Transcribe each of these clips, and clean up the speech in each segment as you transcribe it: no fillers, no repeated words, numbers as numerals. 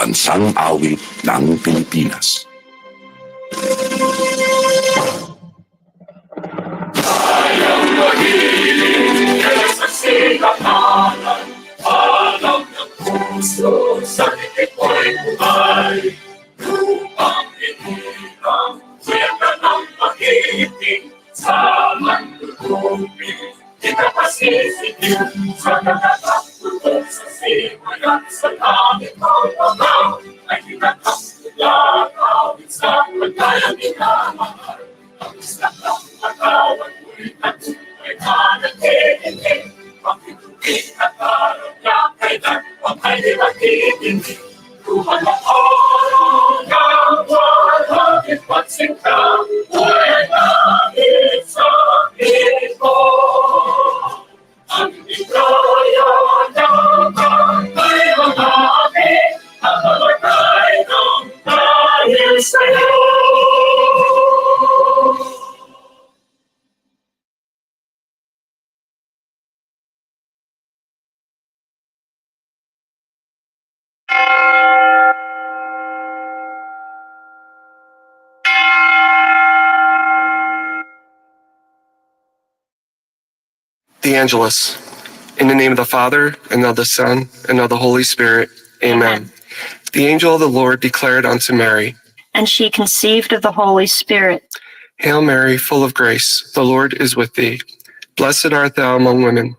Pambansang Awit ng Pilipinas. Sayang mahiling sa sikatanan, alam ng puso sa titik ko'y buhay. Lupang hinirang, suyakan ang pakiting, sa mandulupin, kita pasisitin, sa nakakatulog sa simulat, sa langit ng pagaw, ay kinakasula kawin sa pagkayang inamahal. Ang isang ng katawan mo'y tatunay na nagtitindig, pakitugin at parang niya kailan ang ay nagtitindig. Tuhan ang araw ng walang pagsingka, buhay namin sa ito. Ang ibraya ng kantay ng ating, ang mamatay ng dahil sa'yo. The Angelus. In the name of the Father, and of the Son, and of the Holy Spirit. Amen. The angel of the Lord declared unto Mary, and she conceived of the Holy Spirit. Hail Mary, full of grace, the Lord is with thee. Blessed art thou among women,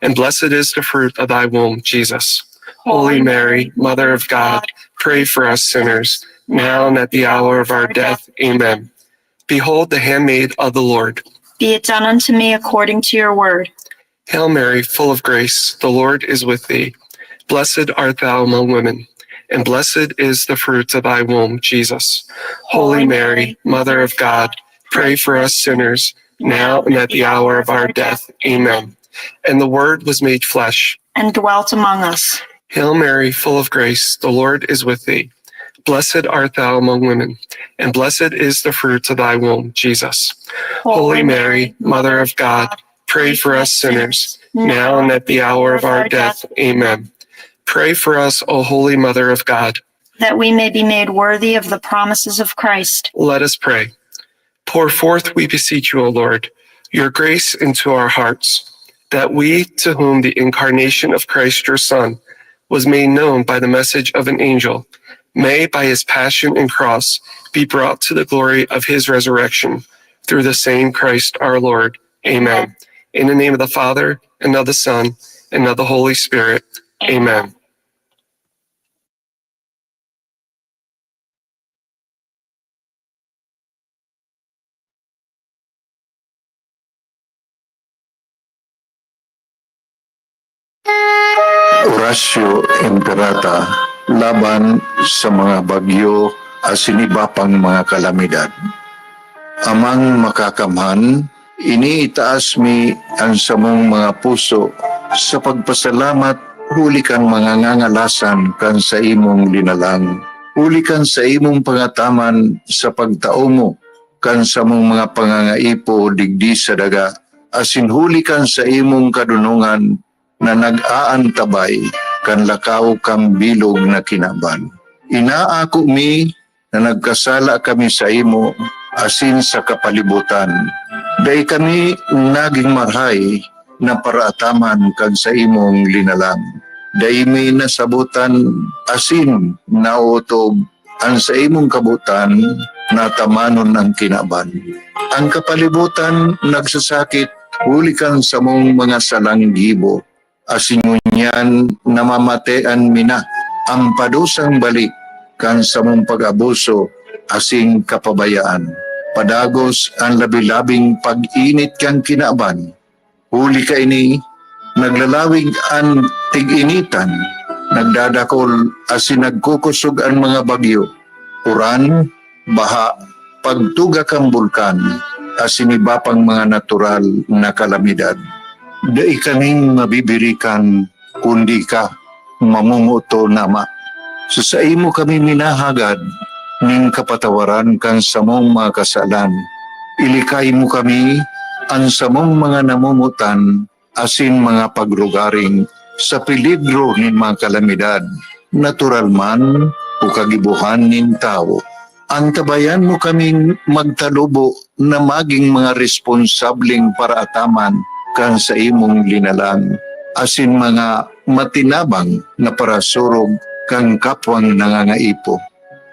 and blessed is the fruit of thy womb, Jesus. Holy Mary, Mother of God, pray for us sinners, now and at the hour of our death. Amen. Behold the handmaid of the Lord. Be it done unto me according to your word. Hail Mary, full of grace, the Lord is with thee. Blessed art thou among women, and blessed is the fruit of thy womb, Jesus. Holy Mary, Mother of God, pray for us sinners, now and at the hour of our death. Amen. And the Word was made flesh, and dwelt among us. Hail Mary, full of grace, the Lord is with thee. Blessed art thou among women, and blessed is the fruit of thy womb, Jesus. Holy Mary, Mother of God, pray for us sinners, now and at the hour of our death. Amen. Pray for us, O Holy Mother of God, that we may be made worthy of the promises of Christ. Let us pray. Pour forth, we beseech you, O Lord, your grace into our hearts, that we, to whom the incarnation of Christ your Son was made known by the message of an angel, may, by his passion and cross, be brought to the glory of his resurrection, through the same Christ our Lord. Amen. In the name of the Father, and of the Son, and of the Holy Spirit. Amen. Orasyo Imperata laban sa mga bagyo asin iba pang mga kalamidad. Amang makakamhan, iniitaas mi ang samong mga puso sa pagpasalamat, huli kang mga ngangalasan kan sa imong linalang. Huli kang sa imong pangataman sa pagtao mo, kan sa mong mga pangangaipo digdi sa daga, asin huli kang sa imong kadunungan na nag-aantabay kan lakaw kang bilog na kinaban. Inaako mi na nagkasala kami sa imo asin sa kapalibutan. Dahil kami naging marhay na paraataman kag sa imong linalang. Dahil may nasabutan asin nautob ang sa imong kabutan na tamanon ang kinaban. Ang kapalibutan nagsasakit, huli kang sa mong mga salanggibo. Asin ngunyan namamatean mina ang padusang balik kan sa mong pag-abuso asing kapabayaan. Padagos ang labi-labing pag-init kang kinaban. Huli ka ini, naglalawig ang tig-initan, nagdadakol asin nagkukusog ang mga bagyo. Uran, baha, pagtuga kang bulkan, asin iba pang mga natural na kalamidad. Dai kaning mabibirikan kundi ka mamumuto nama. Sa imo kami minahagad ning kapatawaran kan samong mga kasalan. Ilikay mo kami ang samong mga namumutan asin mga pagrugaring sa peligro ni mga kalamidad, natural man o kagibuhan nin tao. Antabayan mo kaming magtalubo na maging mga responsableng paraataman kan sa imong linalang, asin mga matinabang na parasurog kang kapwang nangangaipo.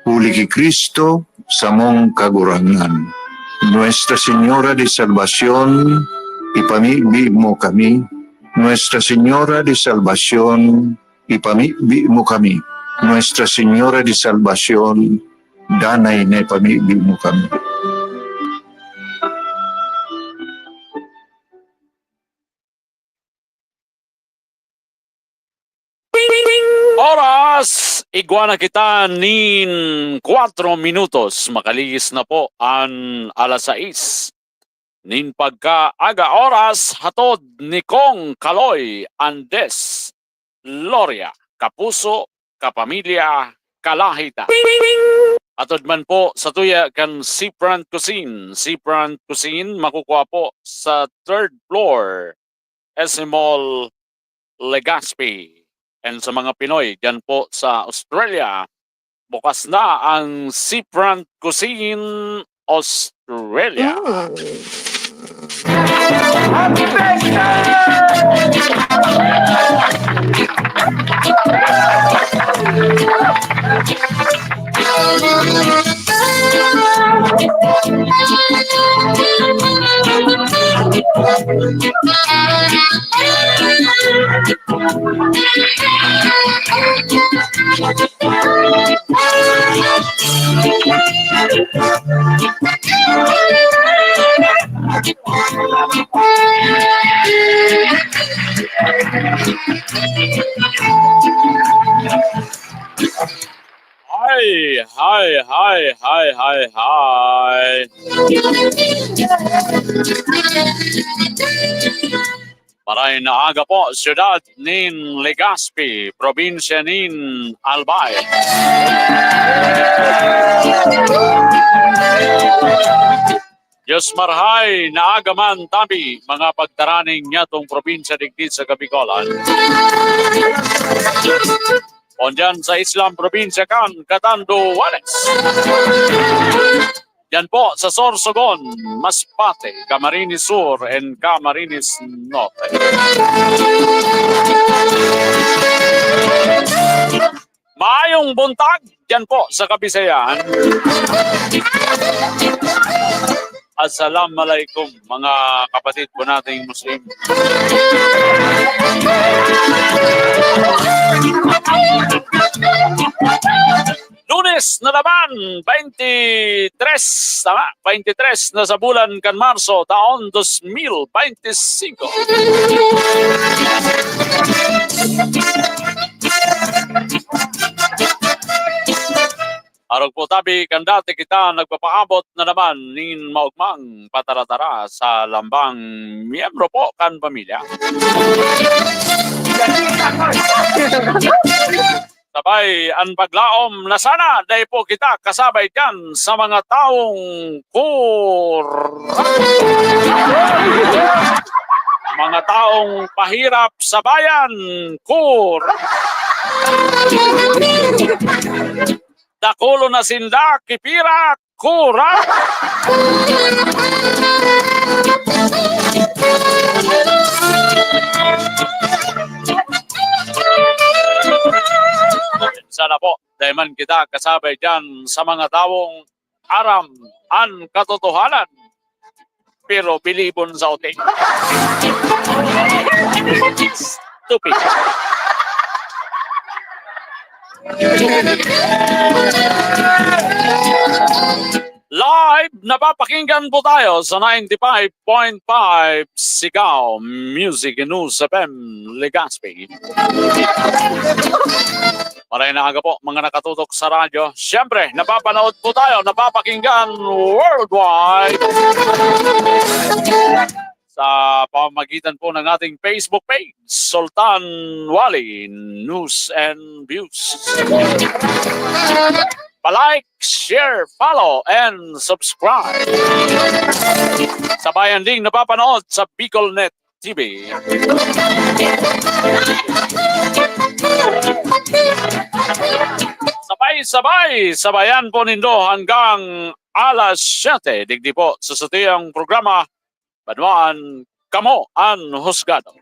Huli ki Kristo sa mong kagurangan. Nuestra Señora de Salvación, ipamibi mo kami. Nuestra Señora de Salvación, ipamibi mo kami. Nuestra Señora de Salvación, danay na ipamibi mo kami. Oras, iguana kita nin 4 minutos. Makaligis na po ang alas 6. Nin pagkaaga oras, hatod ni Kong Kaloy Andes, Loria, Kapuso, Kapamilya, Kalahita. Atod man po sa tuya kan Seafront Cuisine. Seafront Cuisine makukuha po sa 3rd floor, SM Mall, Legazpi. And sa mga Pinoy dyan po sa Australia, bukas na ang Seafront Cuisine Australia. Hi. Maray na aga po, siyudad nin Legazpi, probinsya nin Albay. Diyos marhay na aga man tabi, mga pagtaraning niya tong probinsya digdit sa Kabicolan. Ondyan sa Islam probinsya kan Catanduanes. Yan po sa Sorsogon, Masbate, Camarines Sur, and Camarines Norte. Maayong buntag, yan po sa Kabisayan. Assalamualaikum mga kapatid po nating Muslim. Lunes na naman, 23 na sa bulan kan Marso, taon 2025. Arog po tabi, kandati kita nagpapaabot na naman nin maugmang pataratara sa lambang miyembro po kan pamilya. Sabay, ang paglaom na sana dahil po kita kasabay dyan sa mga taong mga taong pahirap sa bayan, dakulo na sinda, kipira, kura. Sana po, dahil man kita kasabay dyan sa mga taong aram ang katotohanan, pero bilibon sa uting. Stupid. Live, napapakinggan po tayo sa 95.5 Sigaw Music News FM Legazpi. Maray na aga po mga nakatutok sa radyo. Siyempre, napapanood po tayo, napapakinggan worldwide sa pamamagitan po ng ating Facebook page, Sultan Wali News and Views. Pa-like, share, follow, and subscribe. Sabayan ding napapanood sa BicolNet TV. Sa Sabay-sabay, sabayan po nindo hanggang alas 7. Digdi po sa sutiyang programa, Banwaan Kamo ang Husgado.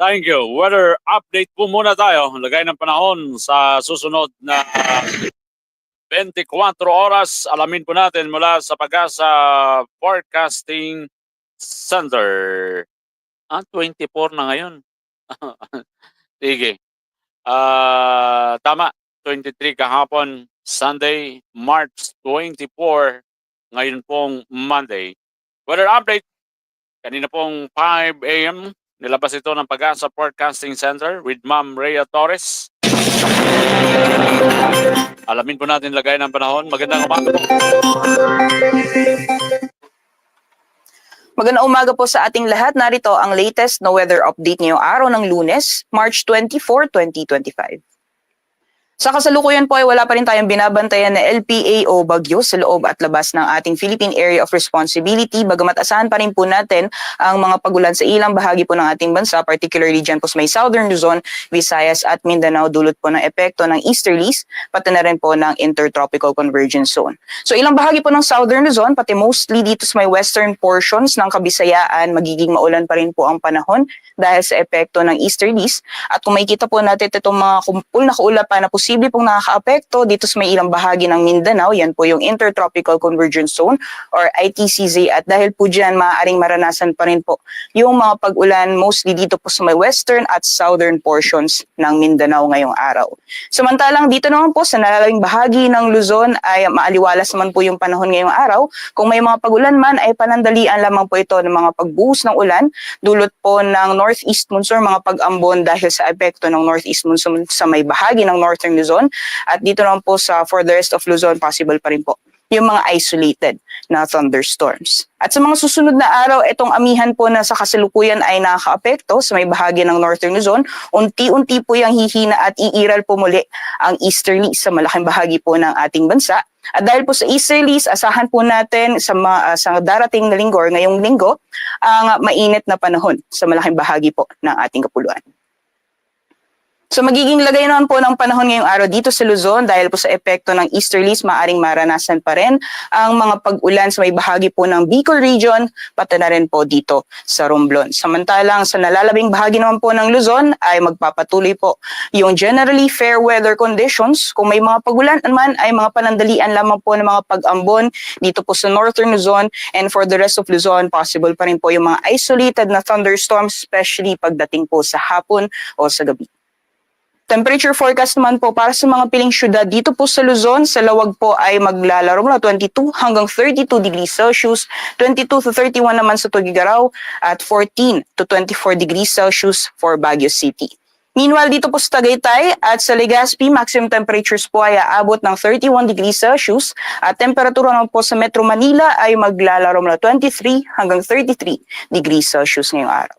Thank you. Weather update po muna tayo. Lagay ng panahon sa susunod na 24 oras. Alamin po natin mula sa Pag-asa Forecasting Center. 24 na ngayon. Sige. Tama. 23 kahapon, Sunday, March 24. Ngayon pong Monday. Weather update. Kanina pong 5 a.m. Nilabas ito ng Pag-asa Forecasting Center with Ma'am Rhea Torres. Alamin po natin lagay ng panahon. Magandang umaga po. Magandang umaga po sa ating lahat. Narito ang latest na weather update ngayong araw ng Lunes, March 24, 2025. Sa kasalukuyan po ay wala pa rin tayong binabantayan na LPA o bagyo sa loob at labas ng ating Philippine Area of Responsibility. Bagamat asahan pa rin po natin ang mga pagulan sa ilang bahagi po ng ating bansa, particularly dyan po sa may Southern Luzon, Visayas at Mindanao, dulot po ng epekto ng easterlies, pati na rin po ng Intertropical Convergence Zone. So ilang bahagi po ng Southern Luzon, pati mostly dito sa may western portions ng Kabisayaan, magiging maulan pa rin po ang panahon dahil sa epekto ng easterlies. At kung makikita po natin itong mga kumpul na kaulapan na posible pong nakaka-apekto dito sa may ilang bahagi ng Mindanao, yan po yung Intertropical Convergence Zone or ITCZ, at dahil po dyan maaaring maranasan pa rin po yung mga pag-ulan mostly dito po sa may western at southern portions ng Mindanao ngayong araw. Samantalang dito naman po sa nalalayong bahagi ng Luzon ay maaliwalas naman po yung panahon ngayong araw. Kung may mga pag-ulan man ay panandalian lamang po ito ng mga pagbuhos ng ulan dulot po ng northeast monsoon, mga pag-ambon dahil sa epekto ng northeast monsoon sa may bahagi ng northern Luzon. At dito naman po sa for the rest of Luzon, possible pa rin po yung mga isolated na thunderstorms. At sa mga susunod na araw, itong amihan po na sa kasalukuyan ay nakaka-apekto sa may bahagi ng northern Luzon. Unti-unti po yung hihina at iiral po muli ang easterlies sa malaking bahagi po ng ating bansa. At dahil po sa easterlies, asahan po natin sa darating na linggo or ngayong linggo ang mainit na panahon sa malaking bahagi po ng ating kapuluan. So magiging lagay naman po ng panahon ngayong araw dito sa Luzon dahil po sa epekto ng easterlies, maaring maranasan pa rin ang mga pag-ulan sa may bahagi po ng Bicol Region, pati na rin po dito sa Romblon. Samantalang sa nalalabing bahagi naman po ng Luzon ay magpapatuloy po yung generally fair weather conditions. Kung may mga pag-ulan naman ay mga panandalian lamang po ng mga pag-ambon dito po sa Northern Luzon, and for the rest of Luzon, possible pa rin po yung mga isolated na thunderstorms, especially pagdating po sa hapon o sa gabi. Temperature forecast naman po para sa mga piling syudad dito po sa Luzon, sa lawag po ay maglalaro mula 22 hanggang 32 degrees Celsius, 22 to 31 naman sa Tuguegarao at 14 to 24 degrees Celsius for Baguio City. Meanwhile, dito po sa Tagaytay at sa Legazpi, maximum temperatures po ay aabot ng 31 degrees Celsius at temperatura naman po sa Metro Manila ay maglalaro mula 23 hanggang 33 degrees Celsius ngayong araw.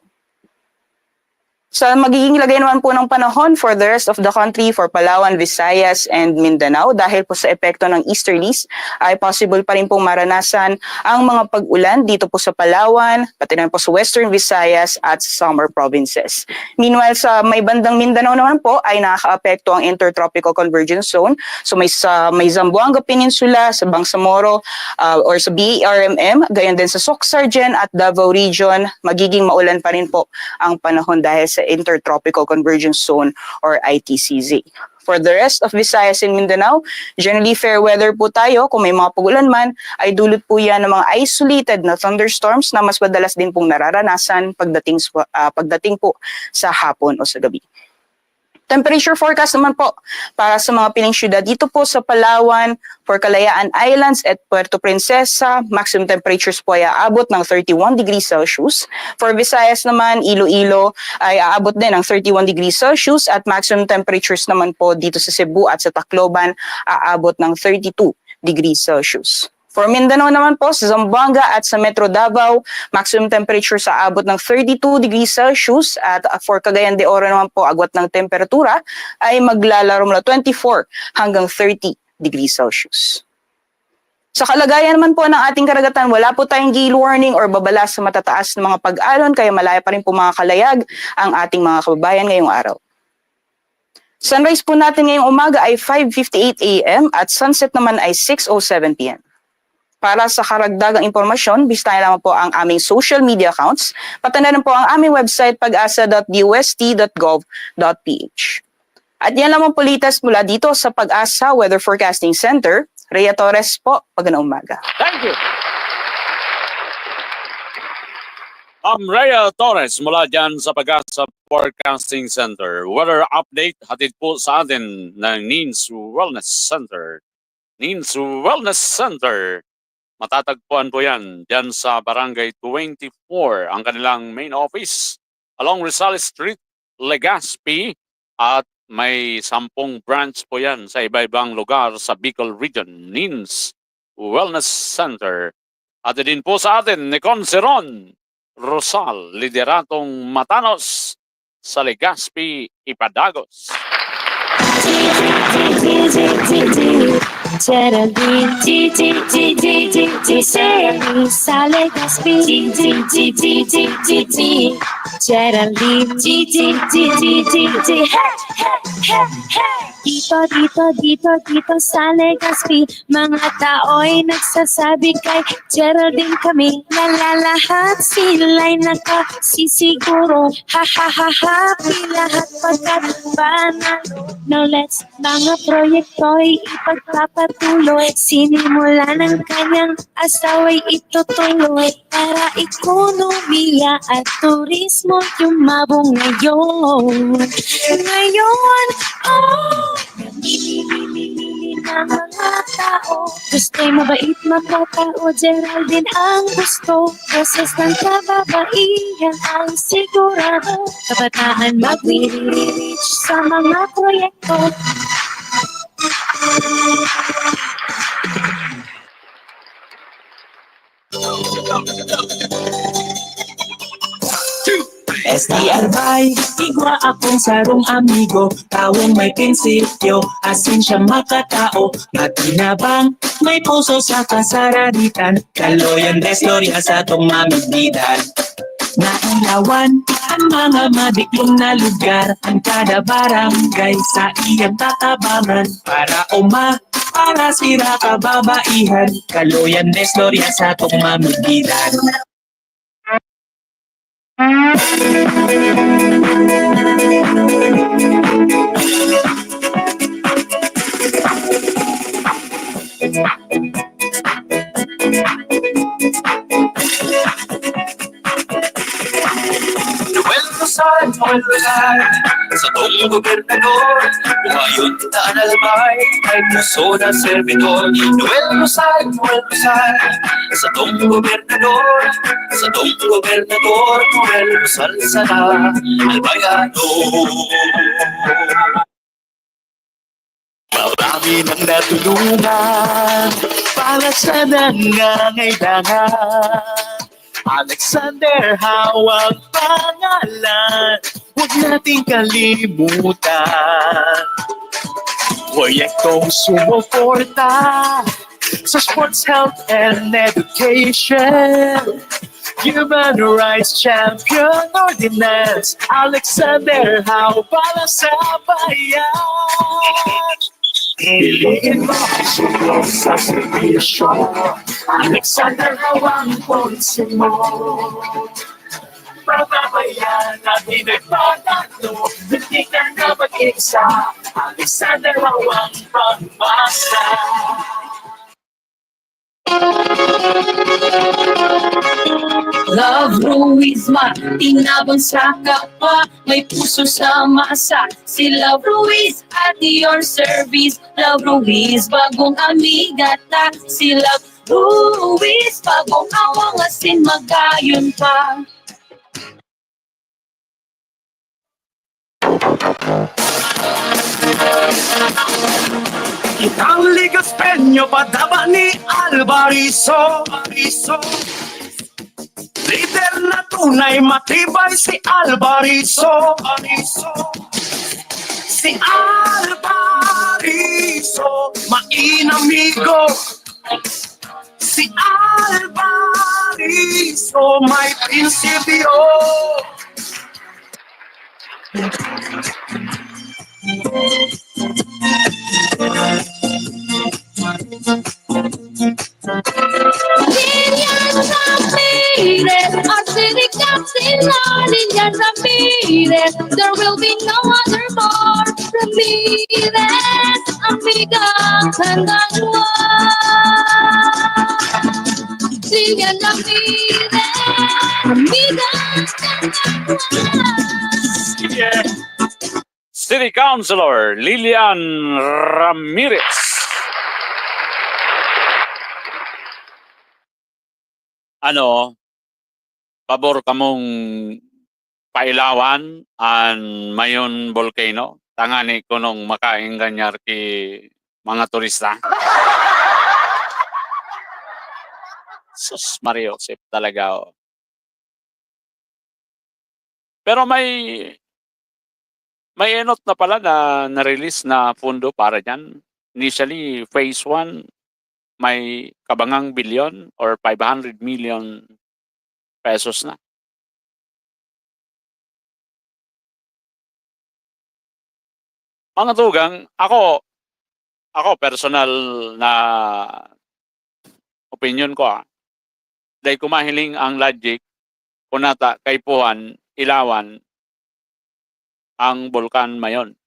Sa magiging lagay naman po ng panahon for the rest of the country, for Palawan, Visayas, and Mindanao, dahil po sa epekto ng easterlies, ay possible pa rin pong maranasan ang mga pag-ulan dito po sa Palawan, pati na po sa Western Visayas at summer provinces. Meanwhile, sa may bandang Mindanao naman po ay nakaka-apekto ang Intertropical Convergence Zone. So may Zamboanga Peninsula, sa Bangsamoro, or sa BARMM, gayon din sa Soxargen at Davao Region, magiging maulan pa rin po ang panahon dahil sa Intertropical Convergence Zone or ITCZ. For the rest of Visayas and Mindanao, generally fair weather po tayo. Kung may mga pagulan man, ay dulot po yan ng mga isolated na thunderstorms na mas madalas din pong nararanasan pagdating po sa hapon o sa gabi. Temperature forecast naman po para sa mga piling syudad dito po sa Palawan, for Kalayaan Islands at Puerto Princesa, maximum temperatures po ay aabot ng 31 degrees Celsius. For Visayas naman, Iloilo ay aabot din ng 31 degrees Celsius at maximum temperatures naman po dito sa Cebu at sa Tacloban aabot ng 32 degrees Celsius. For Mindanao naman po, sa Zamboanga at sa Metro Davao, maximum temperature sa abot ng 32 degrees Celsius at for Cagayan de Oro naman po, agwat ng temperatura ay maglalaro mula 24 hanggang 30 degrees Celsius. Sa kalagayan naman po ng ating karagatan, wala po tayong gale warning or babala sa matataas na mga pag-alon, kaya malaya pa rin po mga kalayag ang ating mga kababayan ngayong araw. Sunrise po natin ngayong umaga ay 5:58 a.m. at sunset naman ay 6:07 p.m. Para sa karagdagang impormasyon, bisitahin lamang po ang aming social media accounts, pati na rin po ang aming website pag-asa.dust.gov.ph. At yan lamang po latest mula dito sa Pag-asa Weather Forecasting Center. Rhea Torres po, magandang umaga. Thank you. Rhea Torres mula dyan sa Pag-asa Forecasting Center. Weather update hatid po sa atin ng NINS Wellness Center. NINS Wellness Center. Matatagpuan po yan dyan sa Barangay 24, ang kanilang main office along Rizal Street, Legazpi, at may 10 branch po yan sa iba-ibang lugar sa Bicol Region. NINS Wellness Center. At din po sa atin ni Conceron Rosal, lideratong Matanos sa Legazpi, Ipadagos. Geraldine, sa Legazpi, Geraldine, dito sa Legazpi, mga tao'y nagsasabi kay Geraldine kami, lalalahat sila'y nakasisiguro, happy lahat pagkat panalo. Now let's, mga proyekto'y ipagpapatuloy, sinimula ng kanyang asawa'y itutuloy, para ekonomiya at turismo yumabong ngayon. Namimili na mga tao, gusto'y mabait magkatao, Geraldine ang gusto, proses ng kababaihan ang sigurado, kabataan mag-reach sa mga proyekto. SDRY, igwa akong sarong amigo, taong may prinsipyo, asin siya makatao, matinabang, may puso sa kasaranitan, kaloyan desloria sa tong mamigdidan. Nailawan ang mga madiklong na lugar, ang kada barangay sa iyang tatabangan, para sira kababaihan, kaloyan desloria sa tong mamigdidan. Noel Rosal, sa tong gobernador, umayon na analbay, ay puso na servidor. Noel Rosal, sa tong gobernador, Noel Rosal sana, albayano. Marami nang natulungan para sa nangangailangan. Alexander, hawag pangalan, huwag nating kalimutan. Proyektong sumuporta sa sports, health, and education. Human Rights Champion Ordinance, Alexander, hawag para sa bayan. Piliin mo sulong sa servisyo, Alexander, hawang ponsin mo. Pagbabayan na pinagpatalo, hindi ka na mag-isa, Alexander Rawang pagbasa. Love Ruiz matinabang sa kapwa, may puso sa masa. Si Love Ruiz at your service. Love Ruiz, bagong amiga ta. Si Love Ruiz, bagong awang asin magayon pa. Itang Ligas Peño, padaba ni Alvarizo. Leader na tunay, matibay si Alvarizo. Si Alvarizo, mainamigo. Si Alvarizo, may prinsipyo. Lilian Ramirez, our city councilor, Lilian Ramirez, there will be no other more. Ramirez, amiga, handang Lilian Ramirez, amiga, Yeah. City Councilor Lilian Ramirez. Ano, pabor ka mong pailawan an mayon volcano? Tangani ko nung makain ganyar ki mga turista. Sus Mario, Josep talaga. Oh. Pero may enot na pala na na-release na pondo para dyan. Initially, phase 1, may kabangang bilyon or 500 million pesos na. Mga tugang, ako personal na opinion ko dahil kumahiling ang logic kunata kay Puan, Ilawan, ang Bulkan Mayon.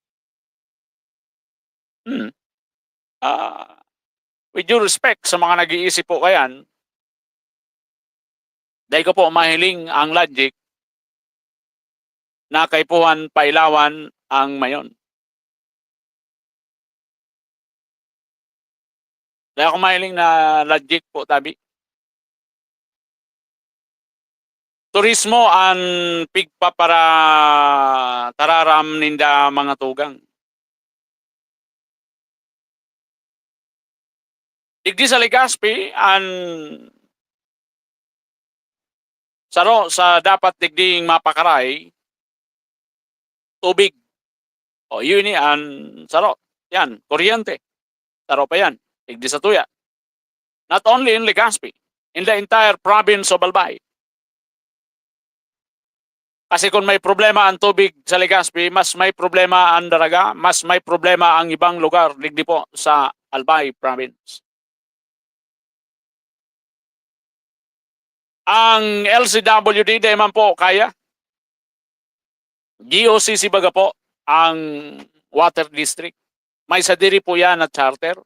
With due respect sa mga nag-iisip po kayan, dahil ko po mahiling ang logic na kay Puan Pailawan ang Mayon. Dahil ako mahiling na logic po tabi. Turismo ang pigpa para tararam ninda mga tugang. Digdi sa Legazpi ang saro sa dapat digding mapakaray tubig. O yun ni ang saro. Yan, kuryente. Saro pa yan. Digdi sa tuya. Not only in Legazpi, in the entire province of Albay. Kasi kung may problema ang tubig sa Legazpi, mas may problema ang Daraga, mas may problema ang ibang lugar digdi po sa Albay province. Ang LCWD di man po kaya. GOCC baga po ang water district. May sadiri po yan na charter.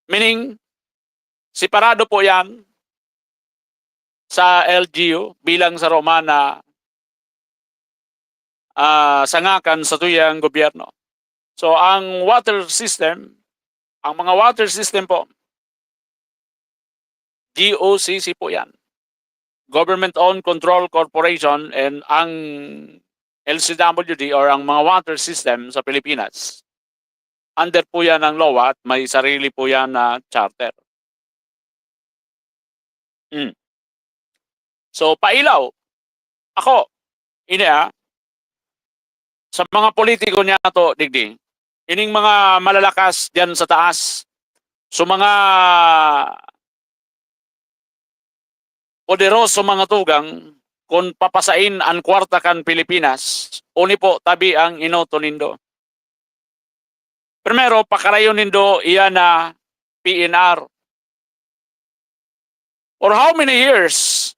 Meaning, separado po yan sa LGU bilang sa Roma na sangakan sa tuyang gobyerno. So ang water system, ang mga water system po, GOCC po yan. Government-owned Control Corporation, and ang LCWD or ang mga water system sa Pilipinas, under po yan ng LOA at may sarili po yan na charter. So, pailaw. Ako, sa mga politiko niya to, digdi, ining mga malalakas dyan sa taas, so mga poderoso mga tugang, kung papasain ang kwarta kan Pilipinas, uni po tabi ang inoto nindo. Primero, pakarayon nindo iyan na PNR. For how many years,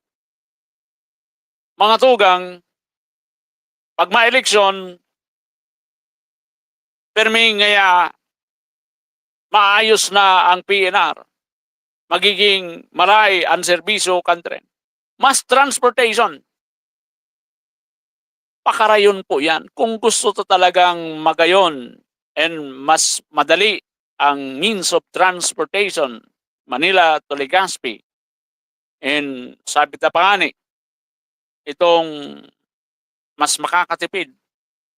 mga tugang, pag ma-eleksyon, Perming ngaya maayos na ang PNR. Magiging maray ang serbisyo kan tren. Mas transportation. Pakarayon po yan. Kung gusto to talagang magayon and mas madali ang means of transportation, Manila to Legazpi, and sabi ta pa nga ni, itong mas makakatipid,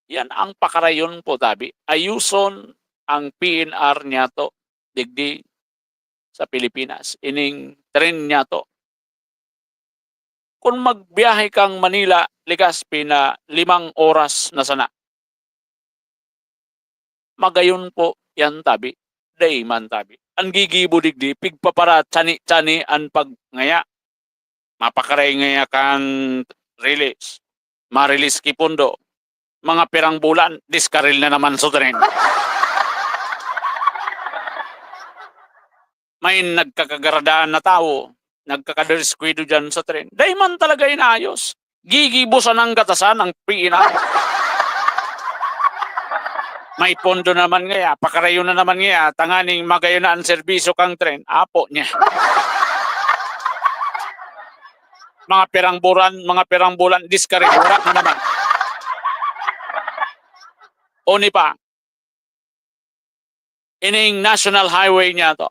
yan ang pakarayon po tabi. Ayuson ang PNR niya to, digdi sa Pilipinas. Ining tren niya to. Kung magbiyahe kang Manila, Legazpi na 5 oras na sana, magayon po yan tabi, dayman tabi. Ang gigibo digdi, pigpapara tsani-tsani ang pagngaya. Mapakaray ngaya kan release. Ma-release kipundo. Mga pirang bulan, diskaril na naman sa tren. May nagkakagaradahan na tao, nagkakaderiskwado dyan sa tren. Dayman talaga inayos. Gigibusan ang gatasan ng PNR. May pondo naman ngaya, pakarayo na naman ngaya, tanganing magayon na ang serbisyo kang tren, apo niya. Mga pirang bulan, diskarigura na naman. Oni pa, ining national highway niya to.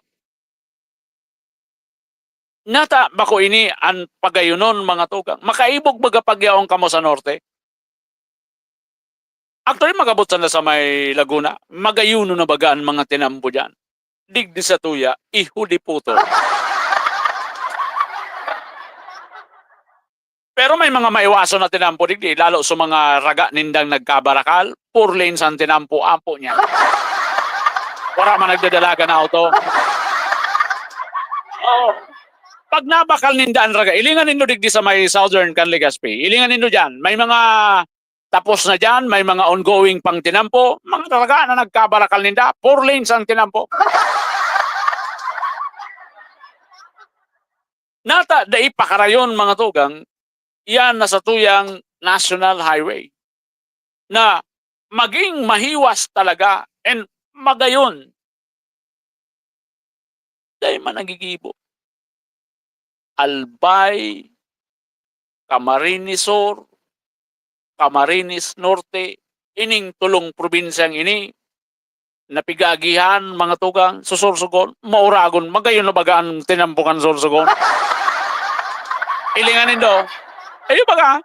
Nata bako ini ang pagayunon mga tugang. Makaibog baga pagyaong kamo sa norte. Actually, magabot na sa may Laguna. Magayuno na baga ang mga tinampo dyan. Digdi sa tuya, ihuli puto. Pero may mga maiwaso na tinampo digdi, lalo sa mga raga nindang nagkabarakal, 4 lanes ang tinampo, ampo niya. Wala man nagdadalaga na auto. Oh. Pag nabakal ninda ang raga, ilingan nindo digdi sa may Southern kan Legazpi. Ilingan nindo dyan. May mga tapos na dyan, may mga ongoing pang tinampo. Mga raga na nagkabarakal ninda, 4 lanes ang tinampo. Nata, dai pakarayon mga tugang, yan na sa tuyang National Highway na maging mahiwas talaga and magayon. Dahil man nagigibo. Albay, Camarines Sur, Camarines Norte, ining tulong probinsyang ini, napigagihan mga tugang, susursugon, mauragon, magayon na bagaan tinampukan sursugon. Ilinganin do. Ayo baga,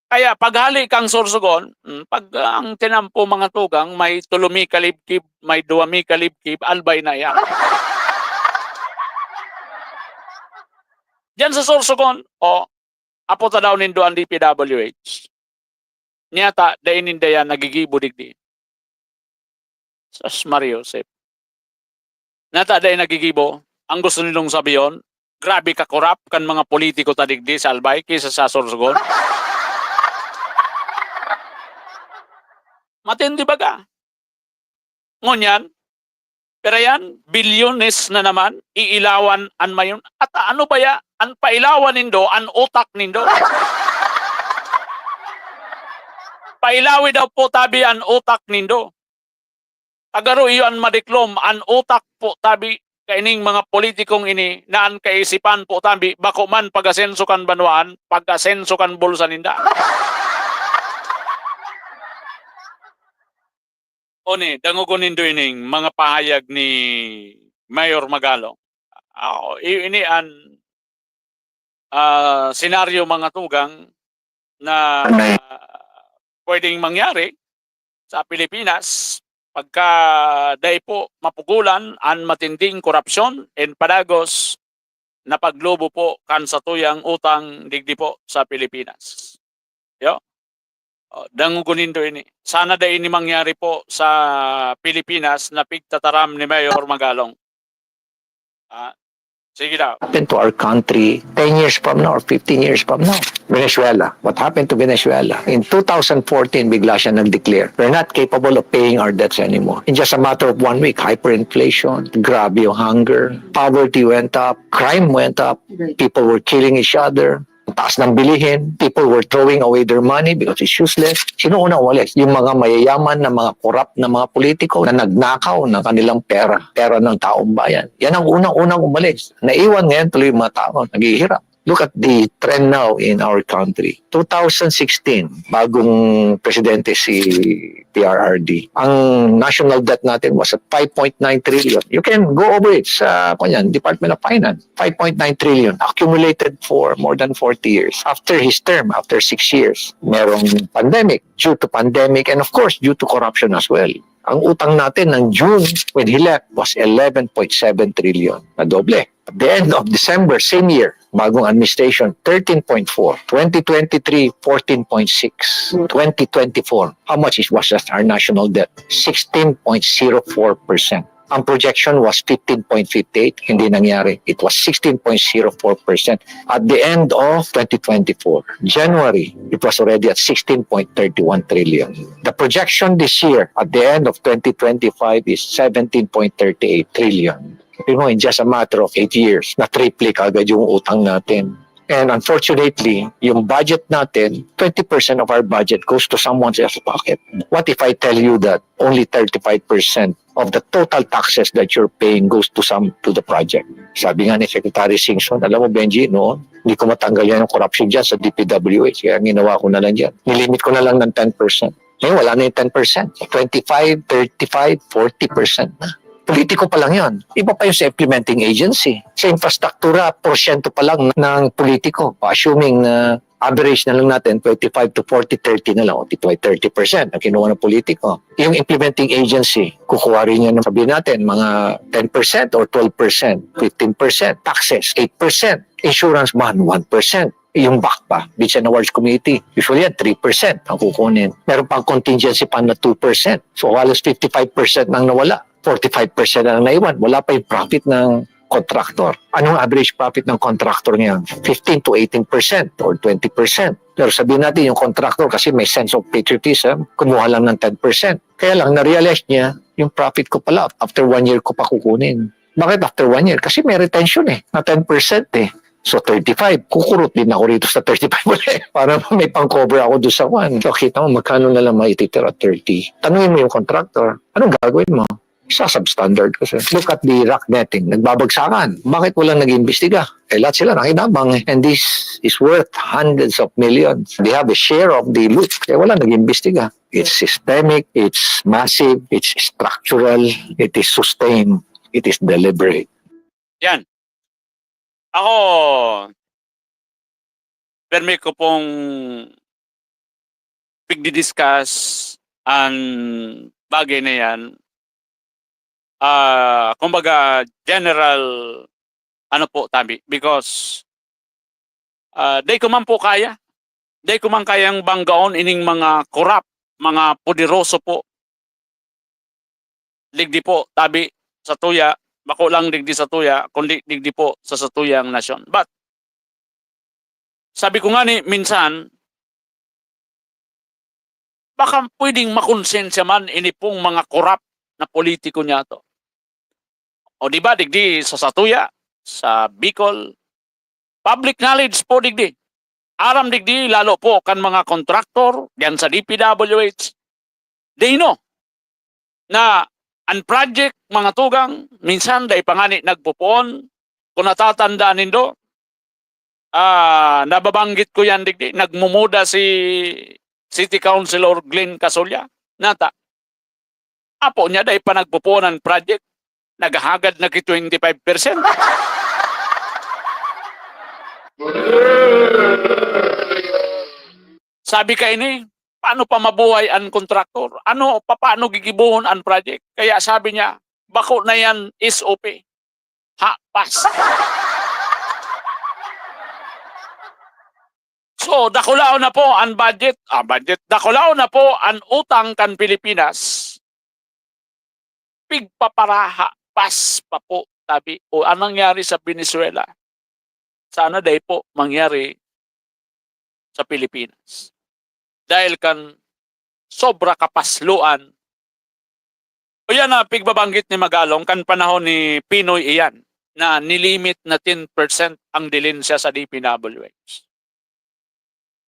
kaya paghali kang sursugon, pag ang tinampo mga tugang, may 3 kalibkib, may 2 kalibkib, albay na yan. Diyan sa sursugon, apo ta daw nindo ang DPWH. Niyata, dainin dayan, nagigibo digdi. Sas Mario, Sep. Niyata, dahin nagigibo. Ang gusto nilong sabiyon, grabe ka korap kan mga politiko tadigdi sa albay kaysa sa sursugon. Matindi ba ka? Ngunyan, pero yan, bilyones na naman, iilawan an mayon. At ano ba ya? An pailawan nindo, an utak nindo. Pailawi daw po tabi an utak nindo. Tagaro iyo an madiklom, an utak po tabi kaining mga politikong ini na an kaisipan po tabi, bako man pag-asenso kan banwaan, pag-asenso kan bulsa ninda. Oni, dangugon nindo ining mga pahayag ni Mayor Magalong. Ini an senaryo mga tugang na pwedeng mangyari sa Pilipinas pagka dahil po mapugulan ang matinding korupsyon and padagos na paglobo po kan sa tuyang utang digdi po sa Pilipinas. Yo. Dangugunin do ini. Sana da ini mangyari po sa Pilipinas na pigtataram ni Mayor Magalong. Sige daw. Happen to our country 10 years from now or 15 years from now? Venezuela. What happened to Venezuela? In 2014, bigla siya nag-declare, we're not capable of paying our debts anymore. In just a matter of 1 week, hyperinflation, grabe yung hunger, poverty went up, crime went up, people were killing each other, Ang taas ng bilihin, people were throwing away their money because it's useless. Sino una umalis? Yung mga mayayaman na mga corrupt na mga politiko na nagnakaw ng kanilang pera ng taong bayan. Yan ang unang-unang umalis. Naiwan ngayon tuloy yung mga tao, naghihirap. Look at the trend now in our country. 2016, bagong presidente si PRRD. Ang national debt natin was at 5.9 trillion. You can go over it sa Department of Finance. 5.9 trillion accumulated for more than 40 years. After his term, after 6 years, merong pandemic. Due to pandemic and of course due to corruption as well. Ang utang natin ng June when he left was 11.7 trillion. Na doble. At the end of December, same year, bagong administration, 13.4. 2023, 14.6. 2024, how much was our national debt? 16.04%. Ang projection was 15.58. Hindi nangyari. It was 16.04%. At the end of 2024, January, it was already at 16.31 trillion. The projection this year, at the end of 2025, is 17.38 trillion. In just a matter of 8 years, na-triple agad yung utang natin. And unfortunately, yung budget natin, 20% of our budget goes to someone else's pocket. What if I tell you that only 35% of the total taxes that you're paying goes to the project? Sabi nga ni Secretary Singson, alam mo Benji, no, hindi ko matanggal yan yung corruption dyan sa DPWH. Kaya ginawa ko na lang dyan. Nilimit ko na lang ng 10%. Ngayon, wala na yung 10%. 25, 35, 40% na. Politiko pa lang yun. Iba pa yung sa implementing agency. Sa infrastruktura, porsyento pa lang ng politiko. Assuming na average na lang natin, 25 to 40, 30 na lang. O 30% ang kinuha ng politiko. Yung implementing agency, kukuha rin yan, sabihin natin, mga 10% or 12%, 15%, taxes, 8%, insurance ban, 1%. Yung back pa, Beach and Awards Committee, usually yan 3% ang kukunin. Meron pang contingency pa na 2%. So halos 55% nang nawala. 45% na naiwan. Wala pa yung profit ng contractor. Anong average profit ng contractor ngayon? 15 to 18% or 20%. Pero sabihin natin yung contractor kasi may sense of patriotism, kumuha lang ng 10%. Kaya lang, na-realize niya, yung profit ko pala, after 1 year ko pa kukunin. Bakit after 1 year? Kasi may retention na 10% So 35, kukurot din ako rito sa 35 ulit para may pang-cover ako doon sa 1. So kita mo, magkano na lang maititira 30. Tanungin mo yung contractor, anong gagawin mo? Isa substandard kasi. Look at the rock netting. Nagbabagsakan. Bakit walang nag-imbestiga? Lahat sila nakinabang. And this is worth hundreds of millions. They have a share of the loot. Walang nag-imbestiga. It's systemic, it's massive, it's structural, it is sustained, it is deliberate. Yan. Ako, permit ko pong pigdi-discuss ang bagay na yan. Kumbaga, general, ano po, tabi. Because, day ko man po kaya. Day ko man kayang banggaon ining mga corrupt, mga poderoso po. Ligdi po, tabi, sa tuya. Bako lang digdi sa tuya, kundi digdi po sa satuyang nasyon. But, sabi ko nga ni, minsan, baka pwedeng makonsensya man ini pong mga korap na politiko niya to. O diba, digdi sa satuya, sa Bicol, public knowledge po digdi. Aram digdi, lalo po kan mga kontraktor, yan sa DPWH, they know na ang project, mga tugang, minsan dahil pangani nagpupuon, kung natatandaan nindo, nababanggit ko yan digdi, nagmumuda si City Councilor Glenn Casolya, nata. Apo niya dahil pa nagpupuon ang project, naghahagad na ki 25%. Sabi ka ini, paano pa mabuhay ang kontraktor? Paano gigibuhon ang project? Kaya sabi niya, bako na yan SOP. Pass. So, dakulao na po ang budget. Dakulao na po ang utang kan Pilipinas. Pigpaparaha, pass pa po, tabi. O anong nangyari sa Venezuela? Sana dahil po mangyari sa Pilipinas. Dahil kan sobra kapasluan. O yan na, pigbabanggit ni Magalong, kan panahon ni Pinoy iyan, na nilimit na 10% ang dilin siya sa DPWH.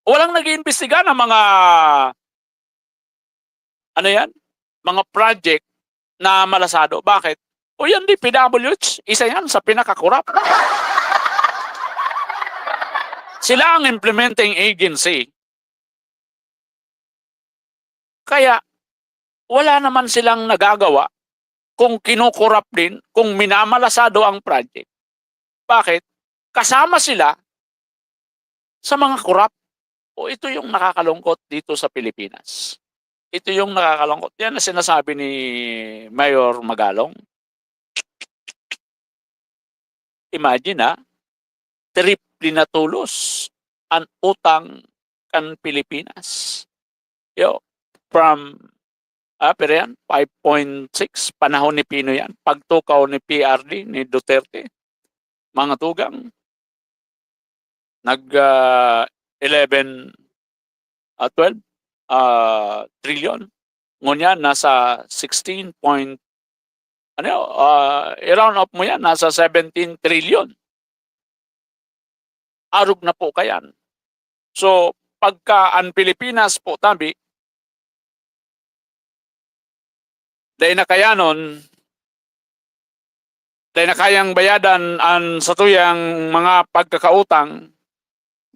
Walang nag-iimbestiga ng mga, ano yan, mga project na malasado. Bakit? O yan di, PWH, isa yan sa pinakakurap. Sila ang implementing agency. Kaya, wala naman silang nagagawa kung kinukurap din, kung minamalasado ang project. Bakit? Kasama sila sa mga kurap. O ito yung nakakalungkot dito sa Pilipinas. Ito yung nakakalungkot. Yan na sinasabi ni Mayor Magalong. Imagine triple na tulos ang utang kan Pilipinas. From pero yan, 5.6 panahon ni Pino yan. Pagtukaw ni PRD, ni Duterte. Mga tugang nag 11 12 trillion. Ngunyan nasa 16 point i-round up mo yan, nasa 17 trillion. Arog na po kayan. So, pagka ang Pilipinas po tabi, dahil na kayanon, dahil na kayang bayadan ang satuyang mga pagkakautang,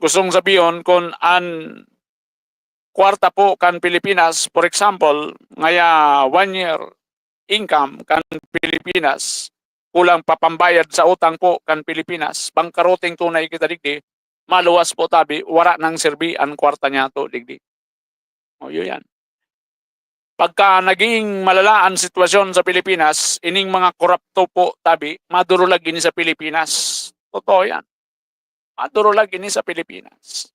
gustong sabihin kung ang kwarta po kan Pilipinas, for example, ngaya 1 year income kan Pilipinas, kulang papambayad sa utang po kan Pilipinas, bangkaroting tunay kita digdi, maluwas po tabi, wala nang serbi ang kwarta niya to digdi. O yun yan. Pagka naging malala ang sitwasyon sa Pilipinas, ining mga korupto po tabi, madurulag ini sa Pilipinas. Totoo yan. Madurulag ini sa Pilipinas.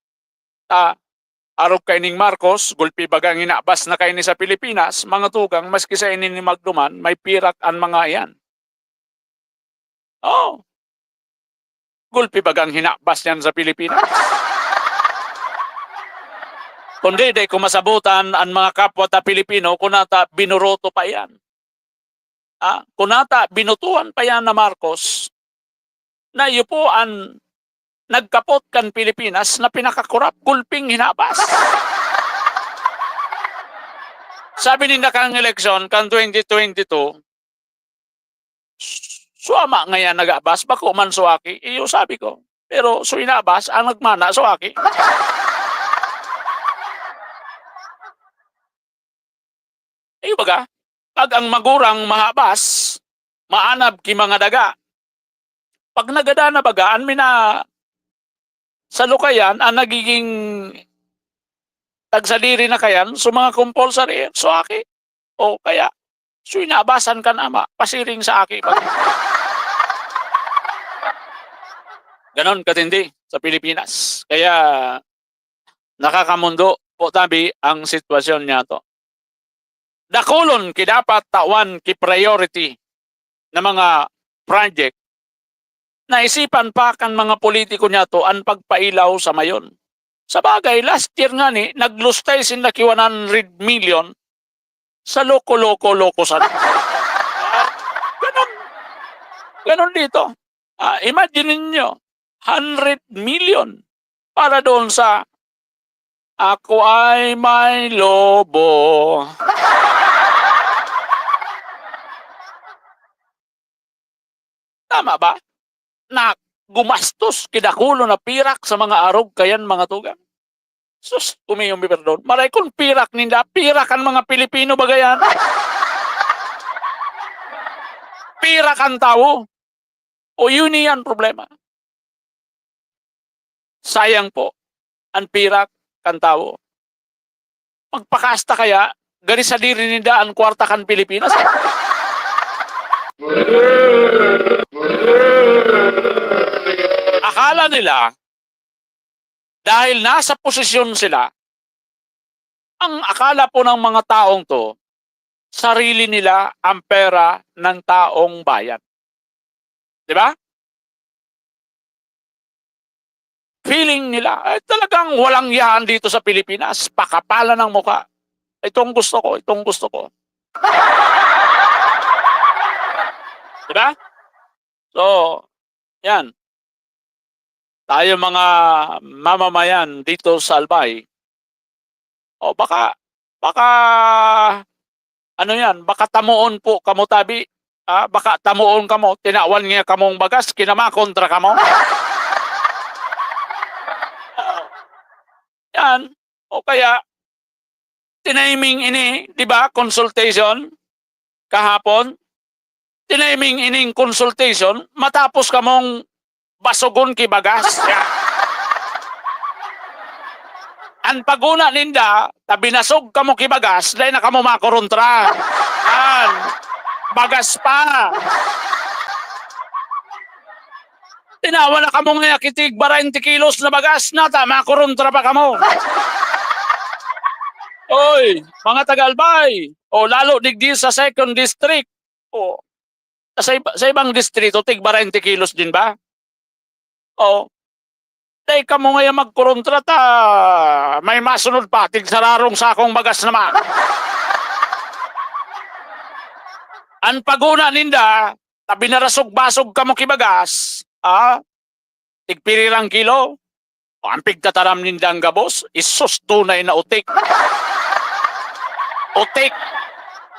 Arog kay ning Marcos, gulpi bagang inabas na kay ni sa Pilipinas, mga tugang, maski sa ini ni Magduman, may pirak ang mga yan. Oh, gulpi bagang hinabas yan sa Pilipinas. Kundi day kumasabutan ang mga kapwa ta Pilipino, kunata binuroto pa yan. Kunata binutuan pa yan na Marcos, na iyo po ang nagkapot kan Pilipinas na pinakakurap, gulping hinabas. Sabi ni nakang eleksyon kan 2022, suama ngayon nag-abas, bako man suwaki, iyo sabi ko. Pero so inabas, ang nagmana suwaki. Baga, pag ang magurang mahabas, maanab ki mga daga. Pag nagada na bagaan, mina sa lukayan, ang nagiging tagsadiri na kayan, so mga compulsory, so aki. O kaya, so inaabasan ka na pasiring sa aki. Ganon katindi sa Pilipinas. Kaya, nakakamundo po tabi ang sitwasyon niya to. Dakulon ki dapat tawan ki priority na mga project. Naisipan pa kan mga politiko niya to ang pagpailaw sa mayon. Sa bagay, last year nga ni, naglustay sila ki 100 million sa loko-loko-loko sa Ganon dito. Imagine ninyo, 100 million para doon sa ako ay may lobo. Tama ba? Na gumastos kidakulo na pirak sa mga arog kayan mga tugang. Sus, umiyong perdon. Maray kung pirak ninda, pirak ang mga Pilipino bagayan. Pirak ang tao. O yun yan problema. Sayang po ang pirak kan tao. Magpakasta kaya, gani sa diri ninda ang kwarta kan Pilipinas. Akala nila, dahil nasa posisyon sila, ang akala po ng mga taong to, sarili nila ang pera ng taong bayan. Di ba? Feeling nila, talagang walang yahan dito sa Pilipinas, pakapalan ng mukha. Itong gusto ko, itong gusto ko. Di ba? So, yan. tayo mga mamamayan dito sa Albay, o baka ano yan, baka tamuon po kamo tabi, baka tamuon kamo, tinawan nga kamong bagas, kinamakontra kamo. Yan, o kaya, tinaming ini, di ba, consultation, kahapon, tinaming ining consultation, matapos kamong basugon ki bagas. Yan. Ang paguna ninda, tabi nasog kamo ki bagas, dahil na kamo makorontra. Yan, bagas pa. Tinawa na kamo nga kitig 20 kilos na bagas na, makorontra pa kamo. Oy, mga taga-Albay, o lalo digdi sa 2nd district, o sa ibang distrito, tig 20 kilos din ba? O, dahil ka mo ngayon magkorontra ta, may masunod pa, tig sararong sakong bagas naman. Ang paguna ninda, tabi narasog-basog ka mo kibagas, tig pirirang kilo, o ang pigtataram ninda ang gabos, isus tunay na utik. Utik.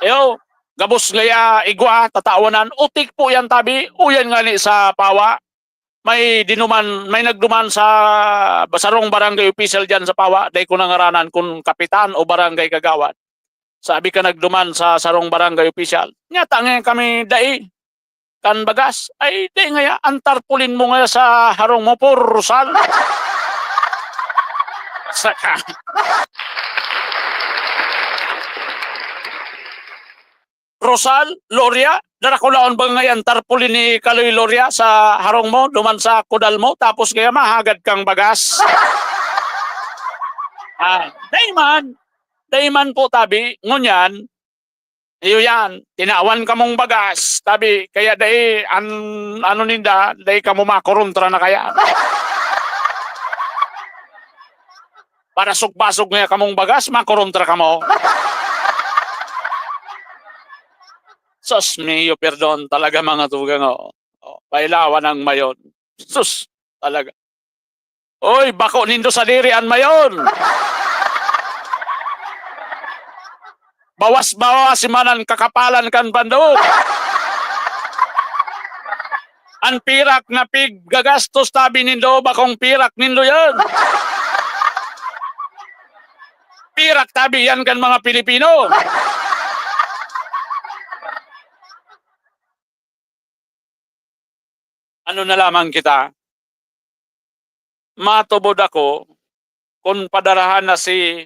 Yo, gabos ngaya igwa, tatawanan. Utik po yan tabi. Uyan nga ni sa Pawa. May nagduman sa basarong barangay official dyan sa Pawa. Day ko nangaranan kung kapitan o barangay kagawad. Sabi ka nagduman sa sarong barangay official. Nyata nga kami dai. Kan bagas. Ay, day ngaya, antarpulin mo ngaya sa harong mo po, Rosal. Saka. Rosal, Loria, darakulaon ba ngayon tarpulin ni Kaloy Loria sa harong mo, duman sa kudal mo, tapos kaya mahagad kang bagas. Dayman po tabi, ngunyan, iyo yan, tinawan ka mong bagas, tabi, kaya day, ano ninda, day ka mo makorontra na kaya. Para sugbasog nga ka mong bagas, makorontra ka mo. Sus, miyo, perdon, talaga mga tugang, pailawan ang mayon. Sus, talaga. Oy, bako nindo sa dirian mayon. Bawas-bawas si manan kakapalan kan bandok. Ang pirak na pig gagastos tabi nindo, bakong pirak nindo yan. Pirak tabi yan kan mga Pilipino. Ano na lamang kita? Matubod ako kung padarahan na si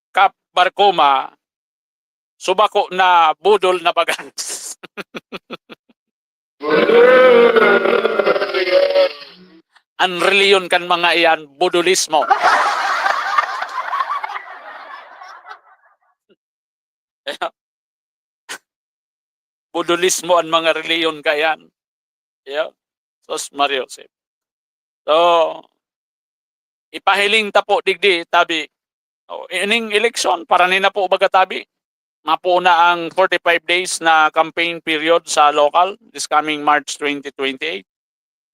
Kap Barcoma, subako na budol na bagas. Ang reliyon kan mga iyan, budulismo. Budulismo ang mga reliyon kayan. Yeah. Sos Mario Joseph. So, ipahiling tapo digdi tabi. Ining eleksyon para nina po baga tabi. Mapuna ang 45 days na campaign period sa local this coming March 2028.